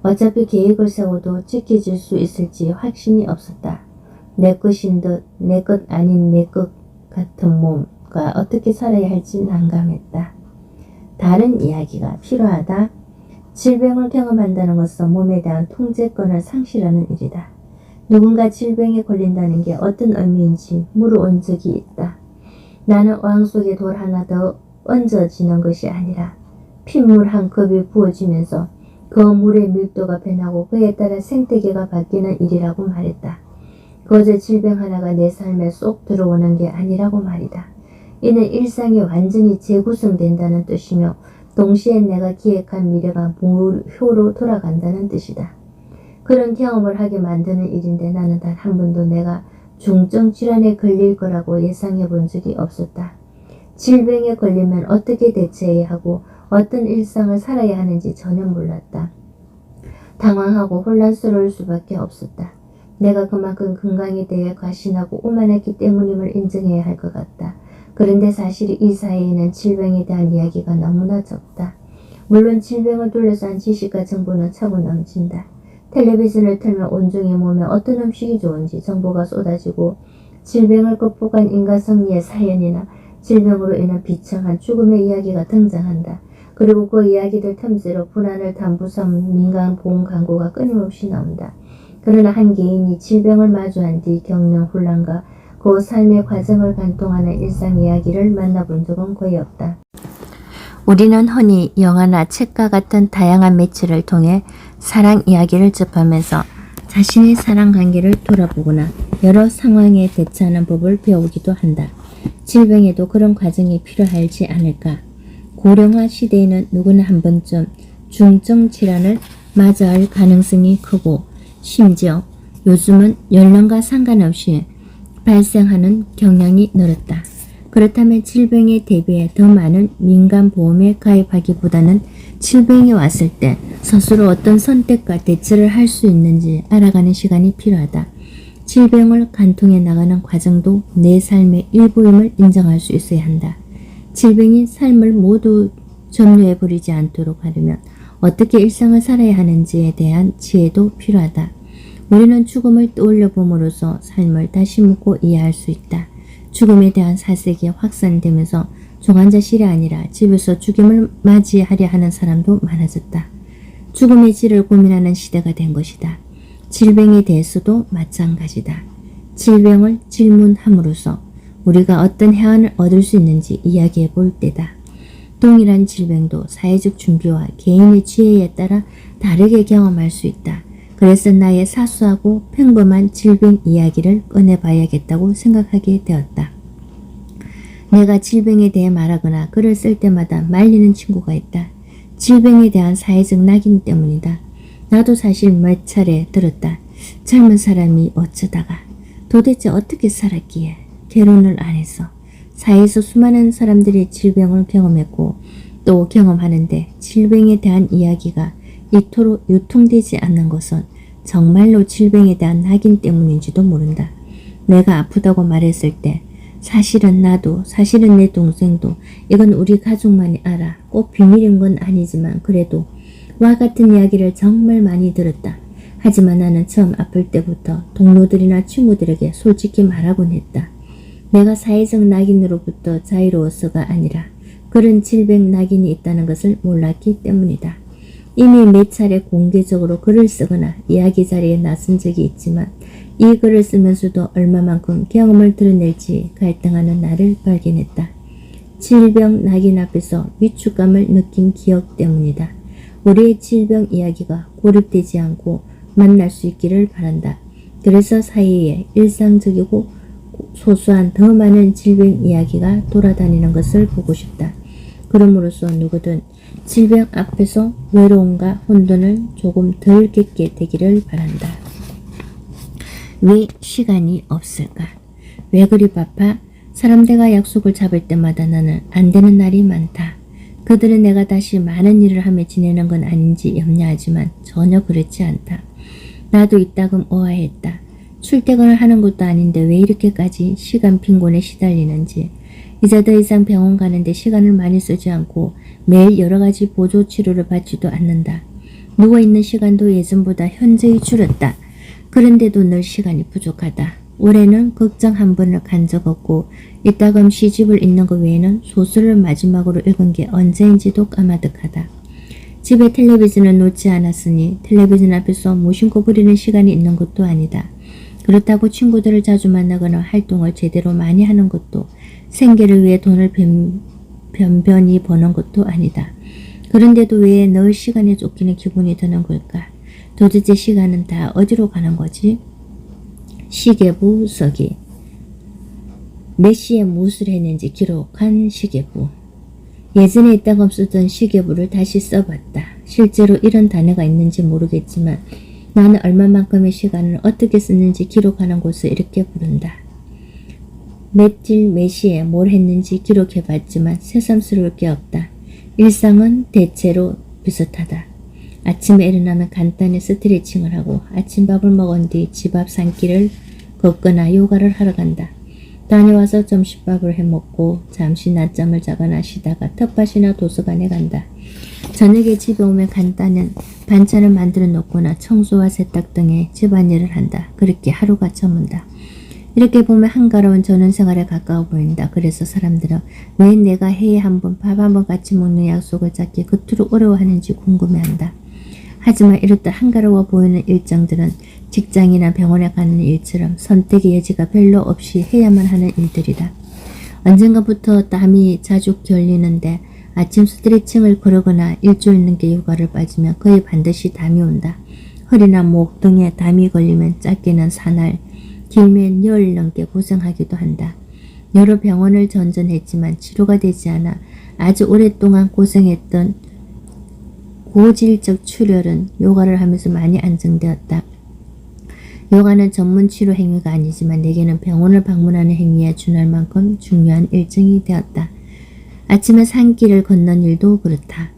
어차피 계획을 세워도 지켜질 수 있을지 확신이 없었다. 내 것인 듯 내 것 아닌 내 것 같은 몸과 어떻게 살아야 할지 난감했다. 다른 이야기가 필요하다. 질병을 경험한다는 것은 몸에 대한 통제권을 상실하는 일이다. 누군가 질병에 걸린다는 게 어떤 의미인지 물어온 적이 있다. 나는 어항 속에 돌 하나 더 얹어지는 것이 아니라 핏물 한 컵이 부어지면서 그 물의 밀도가 변하고 그에 따라 생태계가 바뀌는 일이라고 말했다. 거저 질병 하나가 내 삶에 쏙 들어오는 게 아니라고 말이다. 이는 일상이 완전히 재구성된다는 뜻이며 동시에 내가 기획한 미래가 무효로 돌아간다는 뜻이다. 그런 경험을 하게 만드는 일인데 나는 단 한 번도 내가 중증 질환에 걸릴 거라고 예상해 본 적이 없었다. 질병에 걸리면 어떻게 대처해야 하고 어떤 일상을 살아야 하는지 전혀 몰랐다. 당황하고 혼란스러울 수밖에 없었다. 내가 그만큼 건강에 대해 과신하고 오만했기 때문임을 인정해야 할 것 같다. 그런데 사실 이 사회에는 질병에 대한 이야기가 너무나 적다. 물론 질병을 둘러싼 지식과 정보는 차고 넘친다. 텔레비전을 틀면 온종일 몸에 어떤 음식이 좋은지 정보가 쏟아지고 질병을 극복한 인간 승리의 사연이나 질병으로 인한 비참한 죽음의 이야기가 등장한다. 그리고 그 이야기들 틈새로 불안을 담보삼은 민간 보험 광고가 끊임없이 나온다. 그러나 한 개인이 질병을 마주한 뒤 겪는 혼란과 그 삶의 과정을 관통하는 일상 이야기를 만나본 적은 거의 없다. 우리는 흔히 영화나 책과 같은 다양한 매체를 통해 사랑 이야기를 접하면서 자신의 사랑 관계를 돌아보거나 여러 상황에 대처하는 법을 배우기도 한다. 질병에도 그런 과정이 필요하지 않을까? 고령화 시대에는 누구나 한 번쯤 중증 질환을 맞이할 가능성이 크고 심지어 요즘은 연령과 상관없이 발생하는 경향이 늘었다. 그렇다면 질병에 대비해 더 많은 민간보험에 가입하기보다는 질병이 왔을 때 스스로 어떤 선택과 대처를 할 수 있는지 알아가는 시간이 필요하다. 질병을 관통해 나가는 과정도 내 삶의 일부임을 인정할 수 있어야 한다. 질병이 삶을 모두 점유해버리지 않도록 하려면 어떻게 일상을 살아야 하는지에 대한 지혜도 필요하다. 우리는 죽음을 떠올려 봄으로써 삶을 다시 묻고 이해할 수 있다. 죽음에 대한 사색이 확산되면서 중환자실이 아니라 집에서 죽음을 맞이하려 하는 사람도 많아졌다. 죽음의 질을 고민하는 시대가 된 것이다. 질병에 대해서도 마찬가지다. 질병을 질문함으로써 우리가 어떤 해안을 얻을 수 있는지 이야기해 볼 때다. 동일한 질병도 사회적 준비와 개인의 지혜에 따라 다르게 경험할 수 있다. 그래서 나의 사소하고 평범한 질병 이야기를 꺼내봐야겠다고 생각하게 되었다. 내가 질병에 대해 말하거나 글을 쓸 때마다 말리는 친구가 있다. 질병에 대한 사회적 낙인 때문이다. 나도 사실 몇 차례 들었다. 젊은 사람이 어쩌다가 도대체 어떻게 살았기에 결혼을 안 해서 사회에서 수많은 사람들이 질병을 경험했고 또 경험하는데 질병에 대한 이야기가 이토록 유통되지 않는 것은 정말로 질병에 대한 낙인 때문인지도 모른다. 내가 아프다고 말했을 때 사실은 나도 사실은 내 동생도 이건 우리 가족만이 알아. 꼭 비밀인 건 아니지만 그래도 와 같은 이야기를 정말 많이 들었다. 하지만 나는 처음 아플 때부터 동료들이나 친구들에게 솔직히 말하곤 했다. 내가 사회적 낙인으로부터 자유로워서가 아니라 그런 질병 낙인이 있다는 것을 몰랐기 때문이다. 이미 몇 차례 공개적으로 글을 쓰거나 이야기 자리에 나선 적이 있지만 이 글을 쓰면서도 얼마만큼 경험을 드러낼지 갈등하는 나를 발견했다. 질병 낙인 앞에서 위축감을 느낀 기억 때문이다. 우리의 질병 이야기가 고립되지 않고 만날 수 있기를 바란다. 그래서 사이에 일상적이고 소소한 더 많은 질병 이야기가 돌아다니는 것을 보고 싶다. 그럼으로써 누구든 질병 앞에서 외로움과 혼돈을 조금 덜 겪게 되기를 바란다. 왜 시간이 없을까? 왜 그리 바빠? 사람들과 약속을 잡을 때마다 나는 안 되는 날이 많다. 그들은 내가 다시 많은 일을 하며 지내는 건 아닌지 염려하지만 전혀 그렇지 않다. 나도 이따금 오해했다. 출퇴근을 하는 것도 아닌데 왜 이렇게까지 시간 빈곤에 시달리는지. 이제 더 이상 병원 가는데 시간을 많이 쓰지 않고 매일 여러 가지 보조 치료를 받지도 않는다. 누워있는 시간도 예전보다 현저히 줄었다. 그런데도 늘 시간이 부족하다. 올해는 극장 한 번을 간 적 없고 이따금 시집을 읽는 것 외에는 소설을 마지막으로 읽은 게 언제인지도 까마득하다. 집에 텔레비전을 놓지 않았으니 텔레비전 앞에서 무심코 부리는 시간이 있는 것도 아니다. 그렇다고 친구들을 자주 만나거나 활동을 제대로 많이 하는 것도 생계를 위해 돈을 변변히 버는 것도 아니다. 그런데도 왜 늘 시간에 쫓기는 기분이 드는 걸까? 도대체 시간은 다 어디로 가는 거지? 시계부 서기. 몇 시에 무엇을 했는지 기록한 시계부. 예전에 있다가 쓰던 시계부를 다시 써봤다. 실제로 이런 단어가 있는지 모르겠지만 나는 얼마만큼의 시간을 어떻게 썼는지 기록하는 곳을 이렇게 부른다. 며칠 몇 시에 뭘 했는지 기록해봤지만 새삼스러울 게 없다. 일상은 대체로 비슷하다. 아침에 일어나면 간단히 스트레칭을 하고 아침밥을 먹은 뒤 집 앞 산길을 걷거나 요가를 하러 간다. 다녀와서 점심밥을 해먹고 잠시 낮잠을 자거나 쉬다가 텃밭이나 도서관에 간다. 저녁에 집에 오면 간단한 반찬을 만들어 놓거나 청소와 세탁 등의 집안일을 한다. 그렇게 하루가 저문다. 이렇게 보면 한가로운 전원생활에 가까워 보인다. 그래서 사람들은 왜 내가 해에 한 번 밥 한 번 같이 먹는 약속을 잡기 그토록 어려워하는지 궁금해한다. 하지만 이렇듯 한가로워 보이는 일정들은 직장이나 병원에 가는 일처럼 선택의 여지가 별로 없이 해야만 하는 일들이다. 언젠가부터 땀이 자주 결리는데 아침 스트레칭을 거르거나 일주일 넘게 요가를 빠지면 거의 반드시 담이 온다. 허리나 목 등에 담이 걸리면 짧게는 사날, 길면 열흘 넘게 고생하기도 한다. 여러 병원을 전전했지만 치료가 되지 않아 아주 오랫동안 고생했던 고질적 출혈은 요가를 하면서 많이 안정되었다. 요가는 전문 치료 행위가 아니지만 내게는 병원을 방문하는 행위에 준할 만큼 중요한 일정이 되었다. 아침에 산길을 걷는 일도 그렇다.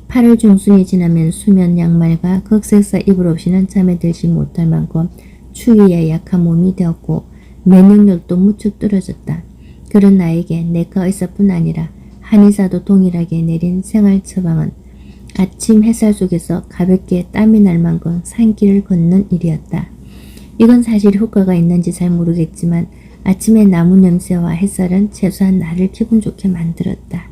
8월 중순이 지나면 수면 양말과 극색사 이불 없이는 잠에 들지 못할 만큼 추위에 약한 몸이 되었고 면역력도 무척 떨어졌다. 그런 나에게 내과 의사뿐 아니라 한의사도 동일하게 내린 생활 처방은 아침 햇살 속에서 가볍게 땀이 날 만큼 산길을 걷는 일이었다. 이건 사실 효과가 있는지 잘 모르겠지만 아침에 나무 냄새와 햇살은 최소한 나를 기분 좋게 만들었다.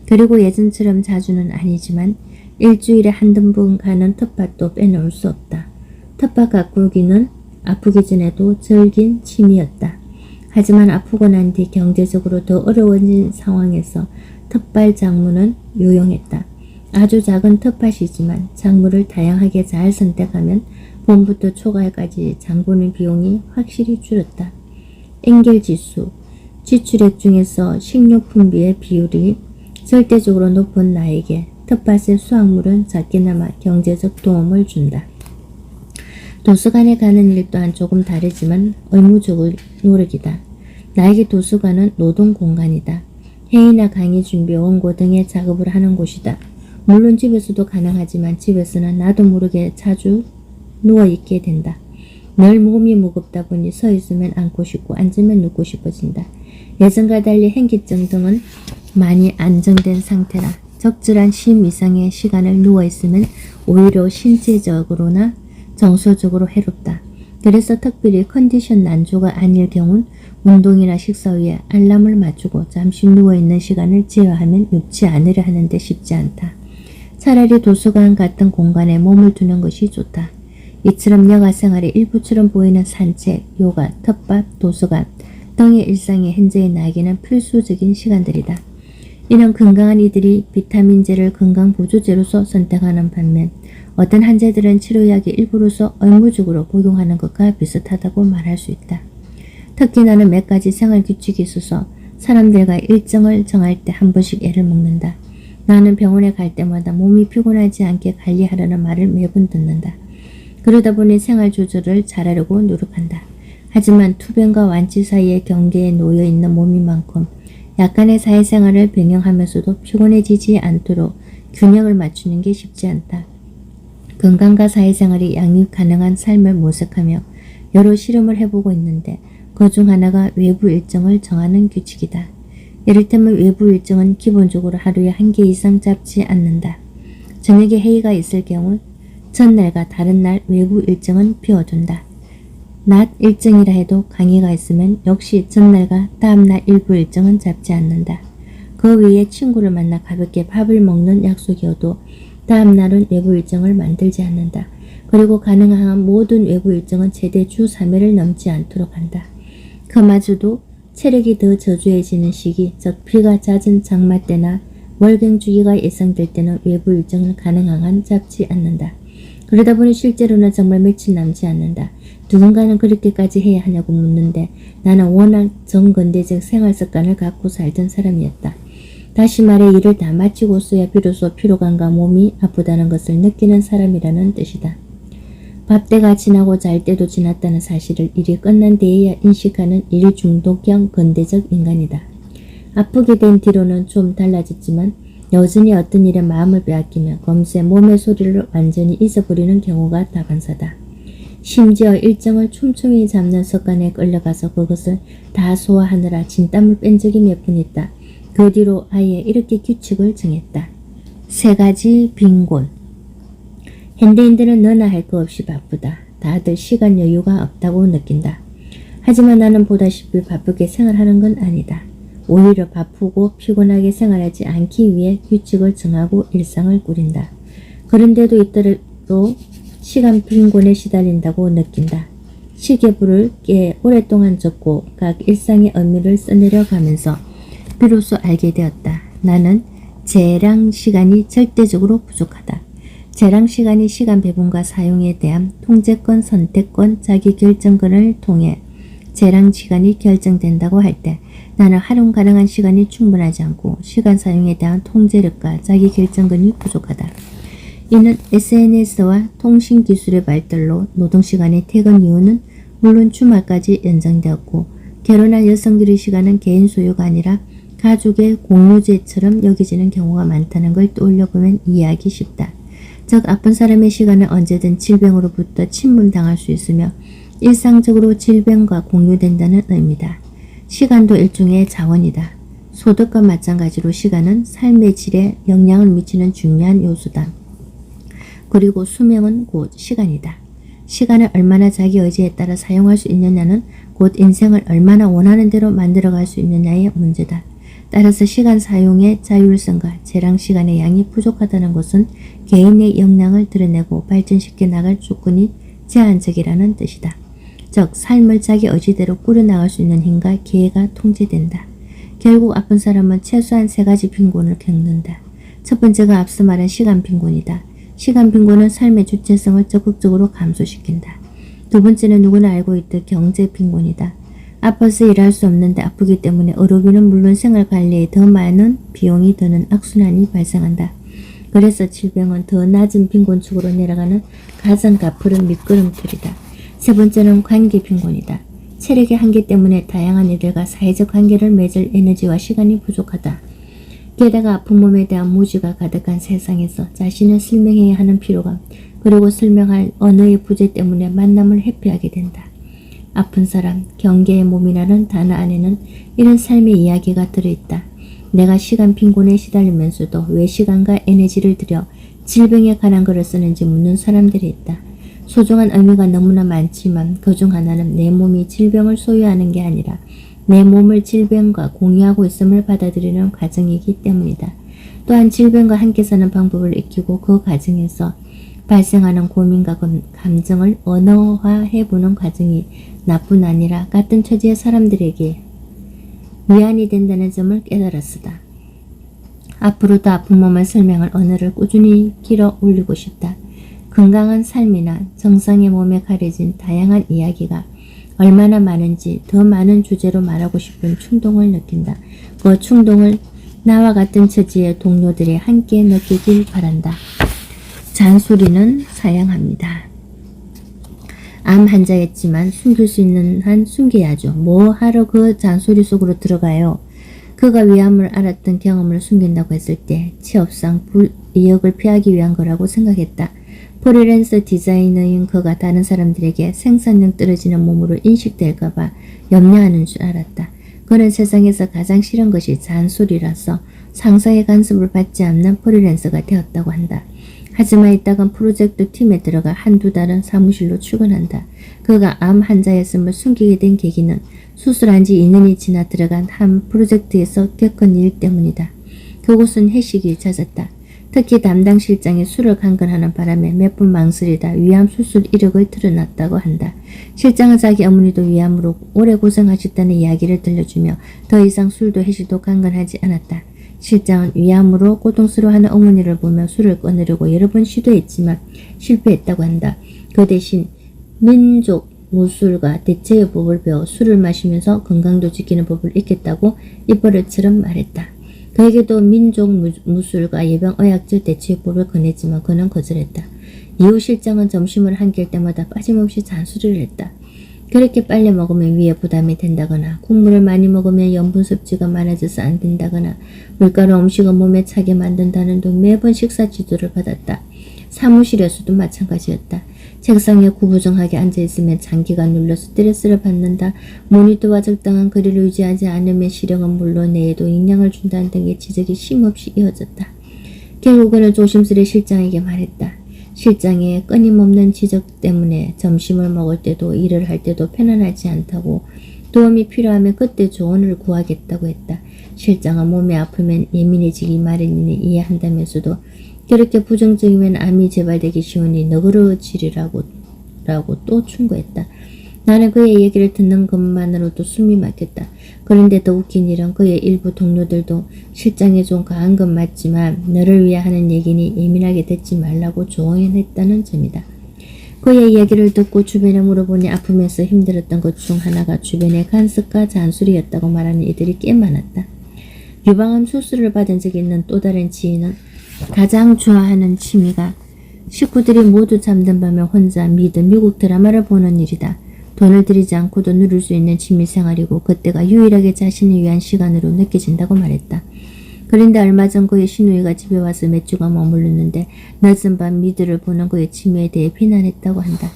그리고 예전처럼 자주는 아니지만 일주일에 한두 번 가는 텃밭도 빼놓을 수 없다. 텃밭 가꾸기는 아프기 전에도 절긴 취미였다. 하지만 아프고 난 뒤 경제적으로 더 어려워진 상황에서 텃밭 작물은 유용했다. 아주 작은 텃밭이지만 작물을 다양하게 잘 선택하면 봄부터 초가을까지 장보는 비용이 확실히 줄었다. 엔겔지수, 지출액 중에서 식료품비의 비율이 절대적으로 높은 나에게 텃밭의 수확물은 작게나마 경제적 도움을 준다. 도서관에 가는 일 또한 조금 다르지만 의무적인 노력이다. 나에게 도서관은 노동 공간이다. 회의나 강의 준비, 원고 등의 작업을 하는 곳이다. 물론 집에서도 가능하지만 집에서는 나도 모르게 자주 누워있게 된다. 늘 몸이 무겁다 보니 서 있으면 앉고 싶고 앉으면 눕고 싶어진다. 예전과 달리 현기증 등은 많이 안정된 상태라 적절한 쉼 이상의 시간을 누워있으면 오히려 신체적으로나 정서적으로 해롭다. 그래서 특별히 컨디션 난조가 아닐 경우는 운동이나 식사 후에 알람을 맞추고 잠시 누워있는 시간을 제어하면 눕지 않으려 하는데 쉽지 않다. 차라리 도서관 같은 공간에 몸을 두는 것이 좋다. 이처럼 여가 생활의 일부처럼 보이는 산책, 요가, 텃밭, 도서관 등의 일상의 현재의 나에게는 필수적인 시간들이다. 이런 건강한 이들이 비타민제를 건강보조제로서 선택하는 반면 어떤 환자들은 치료약의 일부로서 의무적으로 복용하는 것과 비슷하다고 말할 수 있다. 특히 나는 몇 가지 생활 규칙이 있어서 사람들과 일정을 정할 때 한 번씩 애를 먹는다. 나는 병원에 갈 때마다 몸이 피곤하지 않게 관리하라는 말을 매번 듣는다. 그러다 보니 생활 조절을 잘하려고 노력한다. 하지만 투병과 완치 사이의 경계에 놓여 있는 몸인 만큼 약간의 사회생활을 병행하면서도 피곤해지지 않도록 균형을 맞추는 게 쉽지 않다. 건강과 사회생활이 양립 가능한 삶을 모색하며 여러 실험을 해보고 있는데 그중 하나가 외부 일정을 정하는 규칙이다. 이를테면 외부 일정은 기본적으로 하루에 한 개 이상 잡지 않는다. 저녁에 회의가 있을 경우 전날과 다른 날 외부 일정은 비워둔다. 낮 일정이라 해도 강의가 있으면 역시 전날과 다음날 일부 일정은 잡지 않는다. 그 외에 친구를 만나 가볍게 밥을 먹는 약속이어도 다음날은 외부 일정을 만들지 않는다. 그리고 가능한 모든 외부 일정은 최대 주 3회를 넘지 않도록 한다. 그마저도 체력이 더 저조해지는 시기, 즉 비가 잦은 장마 때나 월경 주기가 예상될 때는 외부 일정을 가능한 한 잡지 않는다. 그러다 보니 실제로는 정말 며칠 남지 않는다. 누군가는 그렇게까지 해야 하냐고 묻는데 나는 워낙 정근대적 생활 습관을 갖고 살던 사람이었다. 다시 말해 일을 다 마치고서야 비로소 피로감과 몸이 아프다는 것을 느끼는 사람이라는 뜻이다. 밥때가 지나고 잘 때도 지났다는 사실을 일이 끝난 뒤에야 인식하는 일 중독형 근대적 인간이다. 아프게 된 뒤로는 좀 달라졌지만 여전히 어떤 일에 마음을 빼앗기며 검새 몸의 소리를 완전히 잊어버리는 경우가 다반사다. 심지어 일정을 촘촘히 잡는 습관에 끌려가서 그것을 다 소화하느라 진땀을 뺀 적이 몇 번 있다. 그 뒤로 아예 이렇게 규칙을 정했다. 3가지 빈곤. 현대인들은 너나 할 거 없이 바쁘다. 다들 시간 여유가 없다고 느낀다. 하지만 나는 보다시피 바쁘게 생활하는 건 아니다. 오히려 바쁘고 피곤하게 생활하지 않기 위해 규칙을 정하고 일상을 꾸린다. 그런데도 있더라도 시간 빈곤에 시달린다고 느낀다. 시계불을 꽤 오랫동안 접고 각 일상의 의미를 써내려가면서 비로소 알게 되었다. 나는 재량 시간이 절대적으로 부족하다. 재량 시간이 시간 배분과 사용에 대한 통제권, 선택권, 자기결정권을 통해 재량 시간이 결정된다고 할 때 나는 활용 가능한 시간이 충분하지 않고 시간 사용에 대한 통제력과 자기결정권이 부족하다. 이는 SNS와 통신기술의 발달로 노동시간의 퇴근 이후는 물론 주말까지 연장되었고 결혼한 여성들의 시간은 개인 소유가 아니라 가족의 공유제처럼 여겨지는 경우가 많다는 걸 떠올려보면 이해하기 쉽다. 즉 아픈 사람의 시간은 언제든 질병으로부터 침문당할 수 있으며 일상적으로 질병과 공유된다는 의미다. 시간도 일종의 자원이다. 소득과 마찬가지로 시간은 삶의 질에 영향을 미치는 중요한 요소다. 그리고 수명은 곧 시간이다. 시간을 얼마나 자기 의지에 따라 사용할 수 있느냐는 곧 인생을 얼마나 원하는 대로 만들어갈 수 있느냐의 문제다. 따라서 시간 사용의 자율성과 재량 시간의 양이 부족하다는 것은 개인의 역량을 드러내고 발전시켜 나갈 조건이 제한적이라는 뜻이다. 즉 삶을 자기 의지대로 꾸려나갈 수 있는 힘과 기회가 통제된다. 결국 아픈 사람은 최소한 세 가지 빈곤을 겪는다. 첫 번째가 앞서 말한 시간 빈곤이다. 시간 빈곤은 삶의 주체성을 적극적으로 감소시킨다. 두 번째는 누구나 알고 있듯 경제 빈곤이다. 아파서 일할 수 없는데 아프기 때문에 의료비는 물론 생활관리에 더 많은 비용이 드는 악순환이 발생한다. 그래서 질병은 더 낮은 빈곤축으로 내려가는 가장 가푸른 미끄럼틀이다. 세 번째는 관계 빈곤이다. 체력의 한계 때문에 다양한 이들과 사회적 관계를 맺을 에너지와 시간이 부족하다. 게다가 아픈 몸에 대한 무지가 가득한 세상에서 자신을 설명해야 하는 피로감, 그리고 설명할 언어의 부재 때문에 만남을 회피하게 된다. 아픈 사람, 경계의 몸이라는 단어 안에는 이런 삶의 이야기가 들어있다. 내가 시간 빈곤에 시달리면서도 왜 시간과 에너지를 들여 질병에 관한 글을 쓰는지 묻는 사람들이 있다. 소중한 의미가 너무나 많지만 그중 하나는 내 몸이 질병을 소유하는 게 아니라 내 몸을 질병과 공유하고 있음을 받아들이는 과정이기 때문이다. 또한 질병과 함께 사는 방법을 익히고 그 과정에서 발생하는 고민과 감정을 언어화해보는 과정이 나뿐 아니라 같은 처지의 사람들에게 위안이 된다는 점을 깨달았으다. 앞으로도 아픈 몸의 설명을 언어를 꾸준히 길어 올리고 싶다. 건강한 삶이나 정상의 몸에 가려진 다양한 이야기가 얼마나 많은지 더 많은 주제로 말하고 싶은 충동을 느낀다. 그 충동을 나와 같은 처지의 동료들이 함께 느끼길 바란다. 잔소리는 사양합니다. 암 환자였지만 숨길 수 있는 한 숨겨야죠. 뭐 하러 그 잔소리 속으로 들어가요. 그가 위암을 앓았던 경험을 숨긴다고 했을 때 취업상 불이익을 피하기 위한 거라고 생각했다. 프리랜서 디자이너인 그가 다른 사람들에게 생산력 떨어지는 몸으로 인식될까봐 염려하는 줄 알았다. 그는 세상에서 가장 싫은 것이 잔소리라서 상사의 간섭을 받지 않는 프리랜서가 되었다고 한다. 하지만 이따간 프로젝트 팀에 들어가 한두 달은 사무실로 출근한다. 그가 암 환자였음을 숨기게 된 계기는 수술한 지 2년이 지나 들어간 한 프로젝트에서 겪은 일 때문이다. 그곳은 회식이 잦았다. 특히 담당 실장이 술을 강간하는 바람에 몇 번 망설이다 위암 수술 이력을 드러났다고 한다. 실장은 자기 어머니도 위암으로 오래 고생하셨다는 이야기를 들려주며 더 이상 술도 회식도 강간하지 않았다. 실장은 위암으로 고통스러워하는 어머니를 보며 술을 끊으려고 여러 번 시도했지만 실패했다고 한다. 그 대신 민족 무술과 대체의 법을 배워 술을 마시면서 건강도 지키는 법을 익혔다고 입버릇처럼 말했다. 그에게도 민족 무술과 예방의학적 대체법을 권했지만 그는 거절했다. 이후 실장은 점심을 한끼할 때마다 빠짐없이 잔소리를 했다. 그렇게 빨리 먹으면 위에 부담이 된다거나 국물을 많이 먹으면 염분 섭취가 많아져서 안 된다거나 밀가루 음식은 몸에 차게 만든다는 등 매번 식사 지도를 받았다. 사무실에서도 마찬가지였다. 책상에 구부정하게 앉아있으면 장기가 눌려 스트레스를 받는다. 모니터와 적당한 거리를 유지하지 않으면 시력은 물론 뇌에도 영향을 준다는 등의 지적이 쉼없이 이어졌다. 결국은 조심스레 실장에게 말했다. 실장의 끊임없는 지적 때문에 점심을 먹을 때도 일을 할 때도 편안하지 않다고 도움이 필요하면 그때 조언을 구하겠다고 했다. 실장은 몸이 아프면 예민해지기 마련이니 이해한다면서도 그렇게 부정적이면 암이 재발되기 쉬우니 너그러지리라고 또 충고했다. 나는 그의 얘기를 듣는 것만으로도 숨이 막혔다. 그런데 더 웃긴 일은 그의 일부 동료들도 실장이 좀 과한 건 맞지만 너를 위해 하는 얘기니 예민하게 듣지 말라고 조언했다는 점이다. 그의 이야기를 듣고 주변에 물어보니 아프면서 힘들었던 것 중 하나가 주변의 간섭과 잔소리였다고 말하는 이들이 꽤 많았다. 유방암 수술을 받은 적이 있는 또 다른 지인은 가장 좋아하는 취미가 식구들이 모두 잠든 밤에 혼자 미국 드라마를 보는 일이다. 돈을 들이지 않고도 누릴 수 있는 취미생활이고 그때가 유일하게 자신을 위한 시간으로 느껴진다고 말했다. 그런데 얼마 전 그의 시누이가 집에 와서 몇 주간 머물렀는데 늦은 밤 미드를 보는 그의 취미에 대해 비난했다고 한다.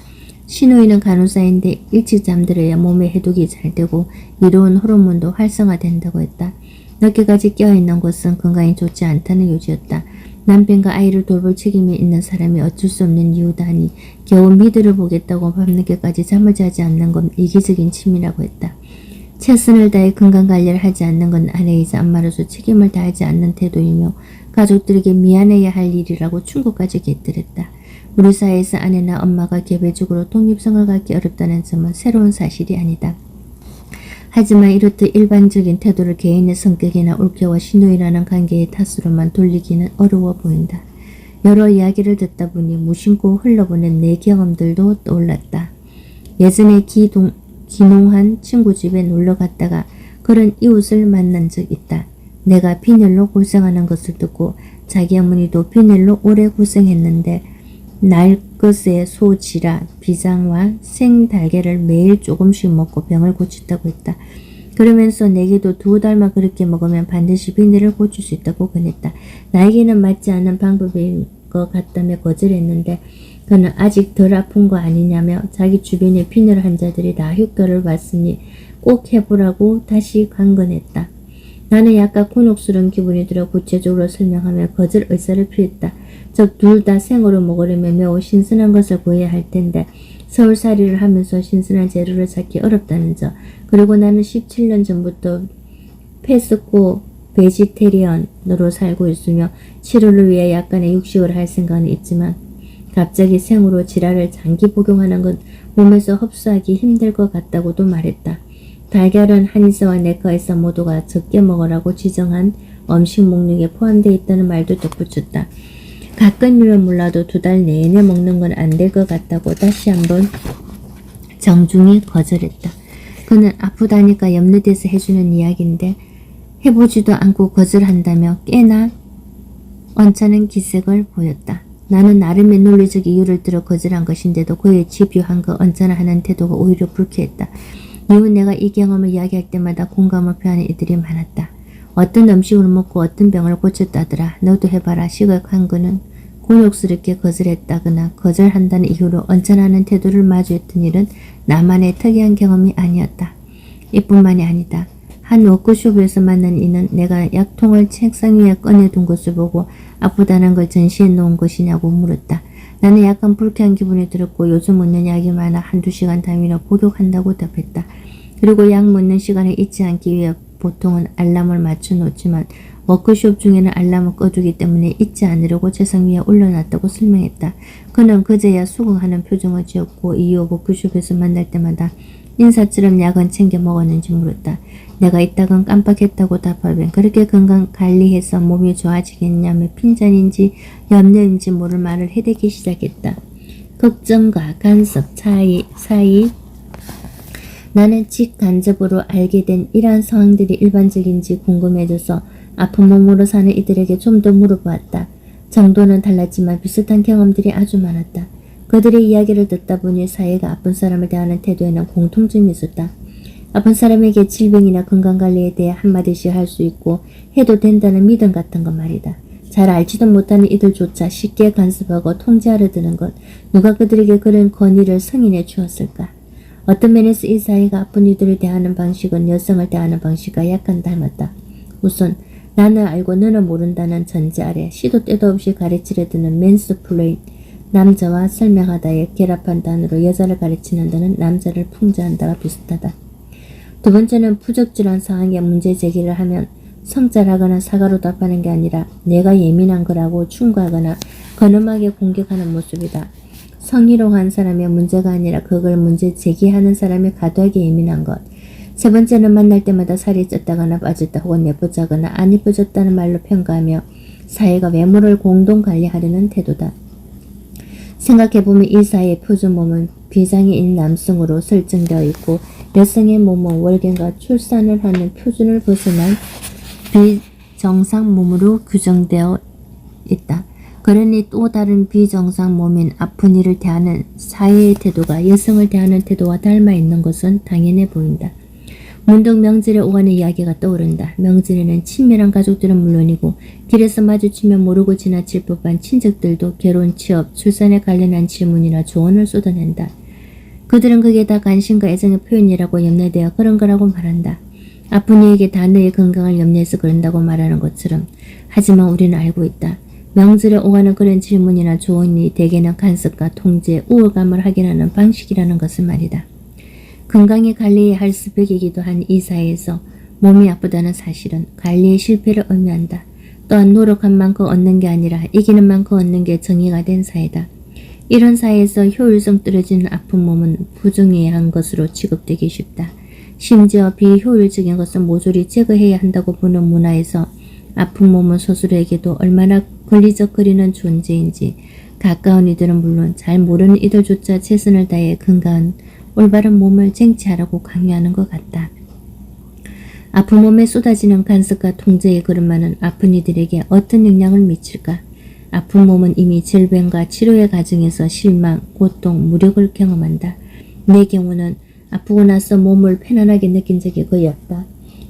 시누이는 간호사인데 일찍 잠들어야 몸에 해독이 잘 되고 이로운 호르몬도 활성화된다고 했다. 늦게까지 깨어있는 것은 건강에 좋지 않다는 요지였다. 남편과 아이를 돌볼 책임이 있는 사람이 어쩔 수 없는 이유다 하니 겨우 미드를 보겠다고 밤늦게까지 잠을 자지 않는 건 이기적인 취미라고 했다. 최선을 다해 건강관리를 하지 않는 건 아내이자 엄마로서 책임을 다하지 않는 태도이며 가족들에게 미안해야 할 일이라고 충고까지 곁들였다. 우리 사회에서 아내나 엄마가 개별적으로 독립성을 갖기 어렵다는 점은 새로운 사실이 아니다. 하지만 이렇듯 일반적인 태도를 개인의 성격이나 올케와 시누이라는 관계의 탓으로만 돌리기는 어려워 보인다. 여러 이야기를 듣다 보니 무심코 흘러보낸 내 경험들도 떠올랐다. 예전에 기농한 친구 집에 놀러 갔다가 그런 이웃을 만난 적 있다. 내가 빈혈로 고생하는 것을 듣고 자기 어머니도 빈혈로 오래 고생했는데 날것의 소지라 비장과 생달걀을 매일 조금씩 먹고 병을 고쳤다고 했다. 그러면서 내게도 2달만 그렇게 먹으면 반드시 빈혈을 고칠 수 있다고 권했다. 나에게는 맞지 않은 방법인 것 같다며 거절했는데 그는 아직 덜 아픈 거 아니냐며 자기 주변의 빈혈 환자들이 다 효과를 봤으니 꼭 해보라고 다시 강권했다. 나는 약간 곤혹스러운 기분이 들어 구체적으로 설명하며 거절 의사를 표했다. 즉 둘 다 생으로 먹으려면 매우 신선한 것을 구해야 할 텐데 서울살이를 하면서 신선한 재료를 찾기 어렵다는 점. 그리고 나는 17년 전부터 페스코 베지테리언으로 살고 있으며 치료를 위해 약간의 육식을 할 생각은 있지만 갑자기 생으로 지랄을 장기 복용하는 건 몸에서 흡수하기 힘들 것 같다고도 말했다. 달걀은 한의사와 내과에서 모두가 적게 먹으라고 지정한 음식 목록에 포함되어 있다는 말도 덧붙였다. 가끔이면 몰라도 2달 내내 먹는 건 안 될 것 같다고 다시 한번 정중히 거절했다. 그는 아프다니까 염려돼서 해주는 이야기인데 해보지도 않고 거절한다며 꽤나 언짢은 기색을 보였다. 나는 나름의 논리적 이유를 들어 거절한 것인데도 그의 집요한 그 언짢아하는 태도가 오히려 불쾌했다. 이후 내가 이 경험을 이야기할 때마다 공감을 표하는 이들이 많았다. 어떤 음식을 먹고 어떤 병을 고쳤다더라. 너도 해봐라. 시각한 그는 곤욕스럽게 거절했다거나 거절한다는 이유로 언짢아하는 태도를 마주했던 일은 나만의 특이한 경험이 아니었다. 이뿐만이 아니다. 한 워크숍에서 만난 이는 내가 약통을 책상 위에 꺼내둔 것을 보고 아프다는 걸 전시해 놓은 것이냐고 물었다. 나는 약간 불쾌한 기분이 들었고 요즘 먹는 약이 많아 1-2시간 단위로 복용한다고 답했다. 그리고 약 먹는 시간을 잊지 않기 위해 보통은 알람을 맞춰 놓지만 워크숍 중에는 알람을 꺼두기 때문에 잊지 않으려고 책상 위에 올려놨다고 설명했다. 그는 그제야 수긍하는 표정을 지었고 이후 워크숍에서 만날 때마다 인사처럼 약은 챙겨 먹었는지 물었다. 내가 이따금 깜빡했다고 답하면 그렇게 건강 관리해서 몸이 좋아지겠냐며 핀잔인지 염려인지 모를 말을 해대기 시작했다. 걱정과 간섭 사이 나는 직간접으로 알게 된 이러한 상황들이 일반적인지 궁금해져서 아픈 몸으로 사는 이들에게 좀 더 물어보았다. 정도는 달랐지만 비슷한 경험들이 아주 많았다. 그들의 이야기를 듣다 보니 사회가 아픈 사람을 대하는 태도에는 공통점이 있었다. 아픈 사람에게 질병이나 건강관리에 대해 한마디씩 할 수 있고 해도 된다는 믿음 같은 것 말이다. 잘 알지도 못하는 이들조차 쉽게 간섭하고 통제하려 드는 것. 누가 그들에게 그런 권위를 승인해 주었을까? 어떤 면에서 이 사회가 아픈 이들을 대하는 방식은 여성을 대하는 방식과 약간 닮았다. 우선 나는 알고 너는 모른다는 전제 아래 시도 때도 없이 가르치려 드는 맨스플레인, 남자와 설명하다에 결합한 단어로 여자를 가르치는 데는 남자를 풍자한다가 비슷하다. 두 번째는 부적절한 상황에 문제 제기를 하면 성찰하거나 사과로 답하는 게 아니라 내가 예민한 거라고 충고하거나 근엄하게 공격하는 모습이다. 성희롱한 사람의 문제가 아니라 그걸 문제 제기하는 사람의 과도하게 예민한 것. 세 번째는 만날 때마다 살이 쪘다거나 빠졌다 혹은 예쁘자거나 안 예뻐졌다는 말로 평가하며 사회가 외모를 공동 관리하려는 태도다. 생각해보면 이 사회의 표준 몸은 비장애인 남성으로 설정되어 있고 여성의 몸은 월경과 출산을 하는 표준을 벗어난 비정상 몸으로 규정되어 있다. 그러니 또 다른 비정상 몸인 아픈 이를 대하는 사회의 태도가 여성을 대하는 태도와 닮아 있는 것은 당연해 보인다. 문득 명절에 오가는 이야기가 떠오른다. 명절에는 친밀한 가족들은 물론이고 길에서 마주치면 모르고 지나칠 법한 친척들도 결혼, 취업, 출산에 관련한 질문이나 조언을 쏟아낸다. 그들은 그게 다 관심과 애정의 표현이라고 염려되어 그런 거라고 말한다. 아픈 이에게 다 너의 건강을 염려해서 그런다고 말하는 것처럼. 하지만 우리는 알고 있다. 명절에 오가는 그런 질문이나 조언이 대개는 간섭과 통제, 우월감을 확인하는 방식이라는 것을 말이다. 건강에 관리해야 할 스펙이기도 한 이 사회에서 몸이 아프다는 사실은 관리의 실패를 의미한다. 또한 노력한 만큼 얻는 게 아니라 이기는 만큼 얻는 게 정의가 된 사회다. 이런 사회에서 효율성 떨어지는 아픈 몸은 부정해야 한 것으로 취급되기 쉽다. 심지어 비효율적인 것은 모조리 제거해야 한다고 보는 문화에서 아픈 몸은 스스로에게도 얼마나 권리적거리는 존재인지 가까운 이들은 물론 잘 모르는 이들조차 최선을 다해 건강한 올바른 몸을 쟁취하라고 강요하는 것 같다. 아픈 몸에 쏟아지는 간섭과 통제의 그릇만은 아픈 이들에게 어떤 영향을 미칠까? 아픈 몸은 이미 질병과 치료의 과정에서 실망, 고통, 무력을 경험한다. 내 경우는 아프고 나서 몸을 편안하게 느낀 적이 거의 없다.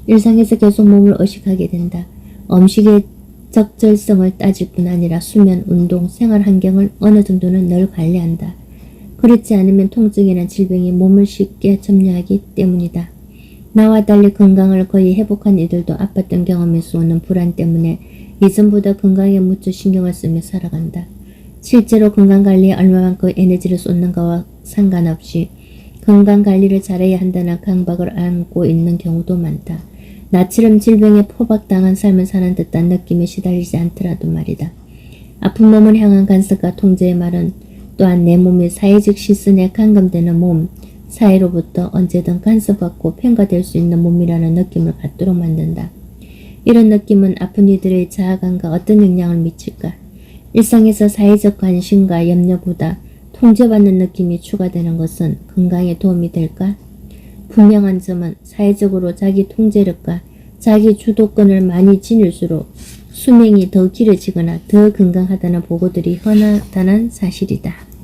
일상에서 계속 몸을 의식하게 된다. 음식의 적절성을 따질 뿐 아니라 수면, 운동, 생활 환경을 어느 정도는 늘 관리한다. 그렇지 않으면 통증이나 질병이 몸을 쉽게 점령하기 때문이다. 나와 달리 건강을 거의 회복한 이들도 아팠던 경험에서 오는 불안 때문에 이전보다 건강에 무척 신경을 쓰며 살아간다. 실제로 건강관리에 얼마만큼 에너지를 쏟는가와 상관없이 건강관리를 잘해야 한다는 강박을 안고 있는 경우도 많다. 나처럼 질병에 포박당한 삶을 사는 듯한 느낌에 시달리지 않더라도 말이다. 아픈 몸을 향한 간섭과 통제의 말은 또한 내 몸이 사회적 시선에 감금되는 몸, 사회로부터 언제든 간섭받고 평가될 수 있는 몸이라는 느낌을 갖도록 만든다. 이런 느낌은 아픈 이들의 자아감과 어떤 영향을 미칠까? 일상에서 사회적 관심과 염려보다 통제받는 느낌이 추가되는 것은 건강에 도움이 될까? 분명한 점은 사회적으로 자기 통제력과 자기 주도권을 많이 지닐수록 수명이 더 길어지거나 더 건강하다는 보고들이 흔하다는 사실이다.